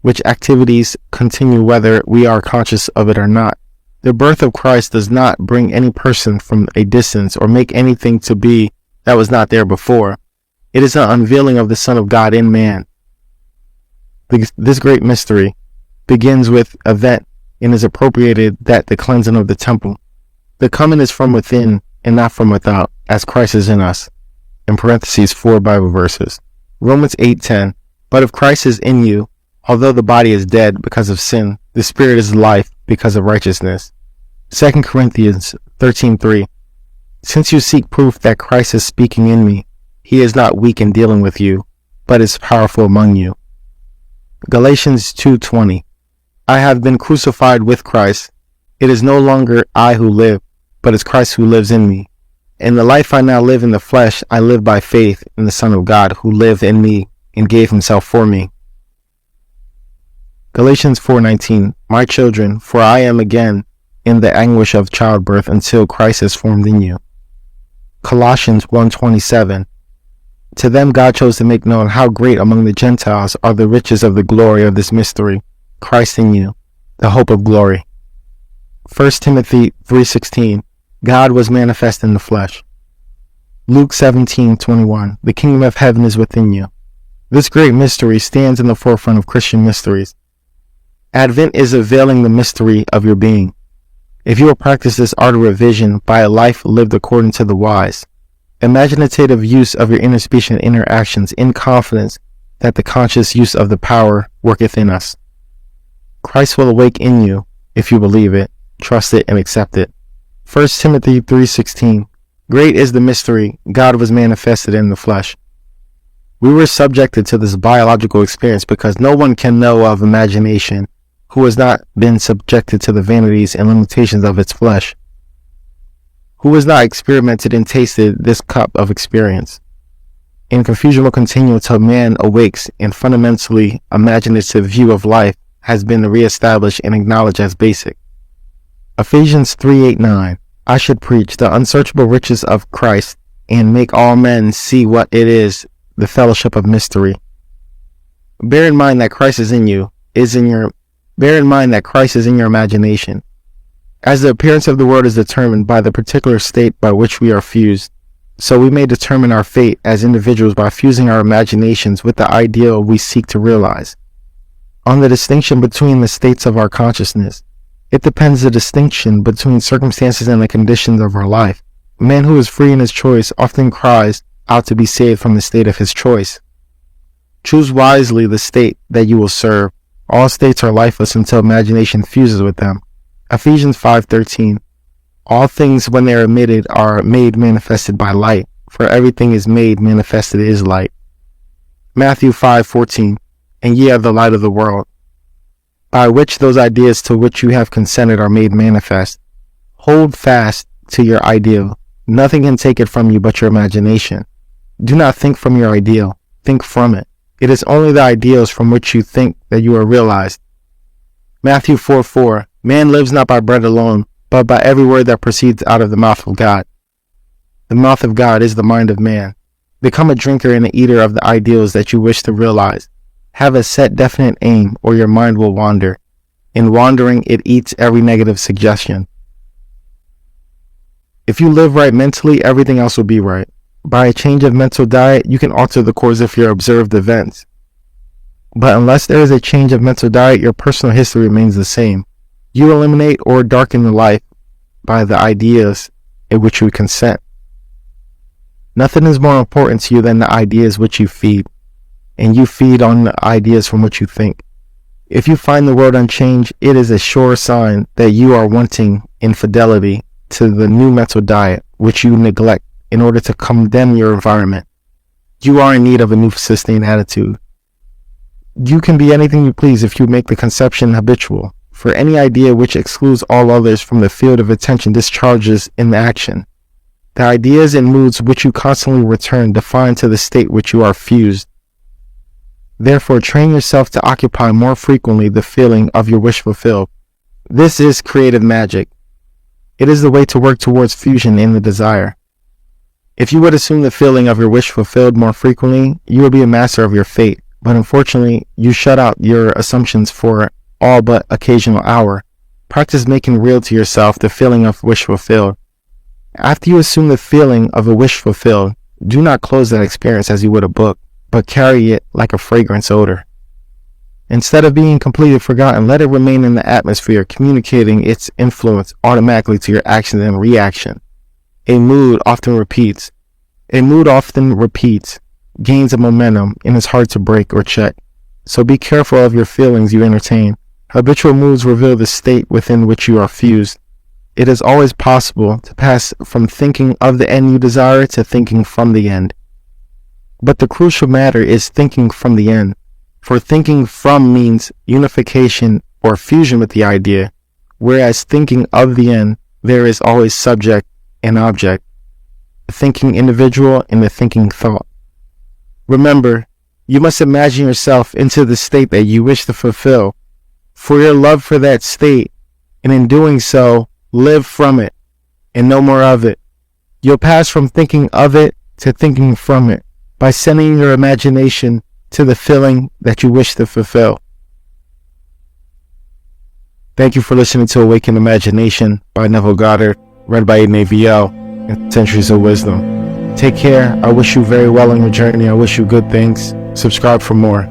which activities continue whether we are conscious of it or not. The birth of Christ does not bring any person from a distance or make anything to be that was not there before. It is an unveiling of the Son of God in man. This great mystery begins with event and is appropriated that the cleansing of the temple. The coming is from within and not from without, as Christ is in us. In parentheses, 4 Bible verses. Romans 8:10. But if Christ is in you, although the body is dead because of sin, the spirit is life because of righteousness. 2 Corinthians 13:3. Since you seek proof that Christ is speaking in me, he is not weak in dealing with you, but is powerful among you. Galatians 2:20. I have been crucified with Christ. It is no longer I who live, but it's Christ who lives in me. In the life I now live in the flesh, I live by faith in the Son of God who lived in me and gave himself for me. Galatians 4:19. My children, for I am again in the anguish of childbirth until Christ is formed in you. Colossians 1:27. To them God chose to make known how great among the Gentiles are the riches of the glory of this mystery, Christ in you, the hope of glory. 1 Timothy 3:16. God was manifest in the flesh. Luke 17:21. The kingdom of heaven is within you. This great mystery stands in the forefront of Christian mysteries. Advent is availing the mystery of your being. If you will practice this art of revision by a life lived according to the wise, imaginative use of your inner speech and inner actions in confidence that the conscious use of the power worketh in us, Christ will awake in you if you believe it, trust it, and accept it. 1 Timothy 3:16. Great is the mystery, God was manifested in the flesh. We were subjected to this biological experience because no one can know of imagination who has not been subjected to the vanities and limitations of its flesh, who has not experimented and tasted this cup of experience. And confusion will continue until man awakes and fundamentally imaginative view of life has been reestablished and acknowledged as basic. Ephesians 3:8-9. I should preach the unsearchable riches of Christ and make all men see what it is, the fellowship of mystery. Bear in mind that Christ is in your imagination. As the appearance of the world is determined by the particular state by which we are fused, so we may determine our fate as individuals by fusing our imaginations with the ideal we seek to realize. On the distinction between the states of our consciousness, it depends the distinction between circumstances and the conditions of our life. A man who is free in his choice often cries out to be saved from the state of his choice. Choose wisely the state that you will serve. All states are lifeless until imagination fuses with them. Ephesians 5:13. All things when they are emitted are made manifested by light, for everything is made manifested is light. Matthew 5:14. And ye are the light of the world, by which those ideas to which you have consented are made manifest. Hold fast to your ideal. Nothing can take it from you but your imagination. Do not think from your ideal. Think from it. It is only the ideals from which you think that you are realized. Matthew 4:4. Man lives not by bread alone, but by every word that proceeds out of the mouth of God. The mouth of God is the mind of man. Become a drinker and an eater of the ideals that you wish to realize. Have a set definite aim, or your mind will wander. In wandering, it eats every negative suggestion. If you live right mentally, everything else will be right. By a change of mental diet, you can alter the course of your observed events. But unless there is a change of mental diet, your personal history remains the same. You eliminate or darken the life by the ideas in which you consent. Nothing is more important to you than the ideas which you feed, and you feed on the ideas from which you think. If you find the world unchanged, it is a sure sign that you are wanting in fidelity to the new mental diet which you neglect in order to condemn your environment. You are in need of a new sustained attitude. You can be anything you please if you make the conception habitual, for any idea which excludes all others from the field of attention discharges in the action. The ideas and moods which you constantly return define to the state which you are fused. Therefore, train yourself to occupy more frequently the feeling of your wish fulfilled. This is creative magic. It is the way to work towards fusion in the desire. If you would assume the feeling of your wish fulfilled more frequently, you will be a master of your fate. But unfortunately, you shut out your assumptions for all but occasional hour. Practice making real to yourself the feeling of wish fulfilled. After you assume the feeling of a wish fulfilled, do not close that experience as you would a book, but carry it like a fragrance odor. Instead of being completely forgotten, let it remain in the atmosphere, communicating its influence automatically to your actions and reaction. A mood often repeats, gains a momentum, and is hard to break or check. So be careful of your feelings you entertain. Habitual moods reveal the state within which you are fused. It is always possible to pass from thinking of the end you desire to thinking from the end. But the crucial matter is thinking from the end, for thinking from means unification or fusion with the idea, whereas thinking of the end, there is always subject and object, the thinking individual and the thinking thought. Remember, you must imagine yourself into the state that you wish to fulfill, for your love for that state, and in doing so, live from it, and no more of it. You'll pass from thinking of it to thinking from it, by sending your imagination to the feeling that you wish to fulfill. Thank you for listening to Awaken Imagination by Neville Goddard, read by Aiden AVL, and Centuries of Wisdom. Take care. I wish you very well on your journey. I wish you good things. Subscribe for more.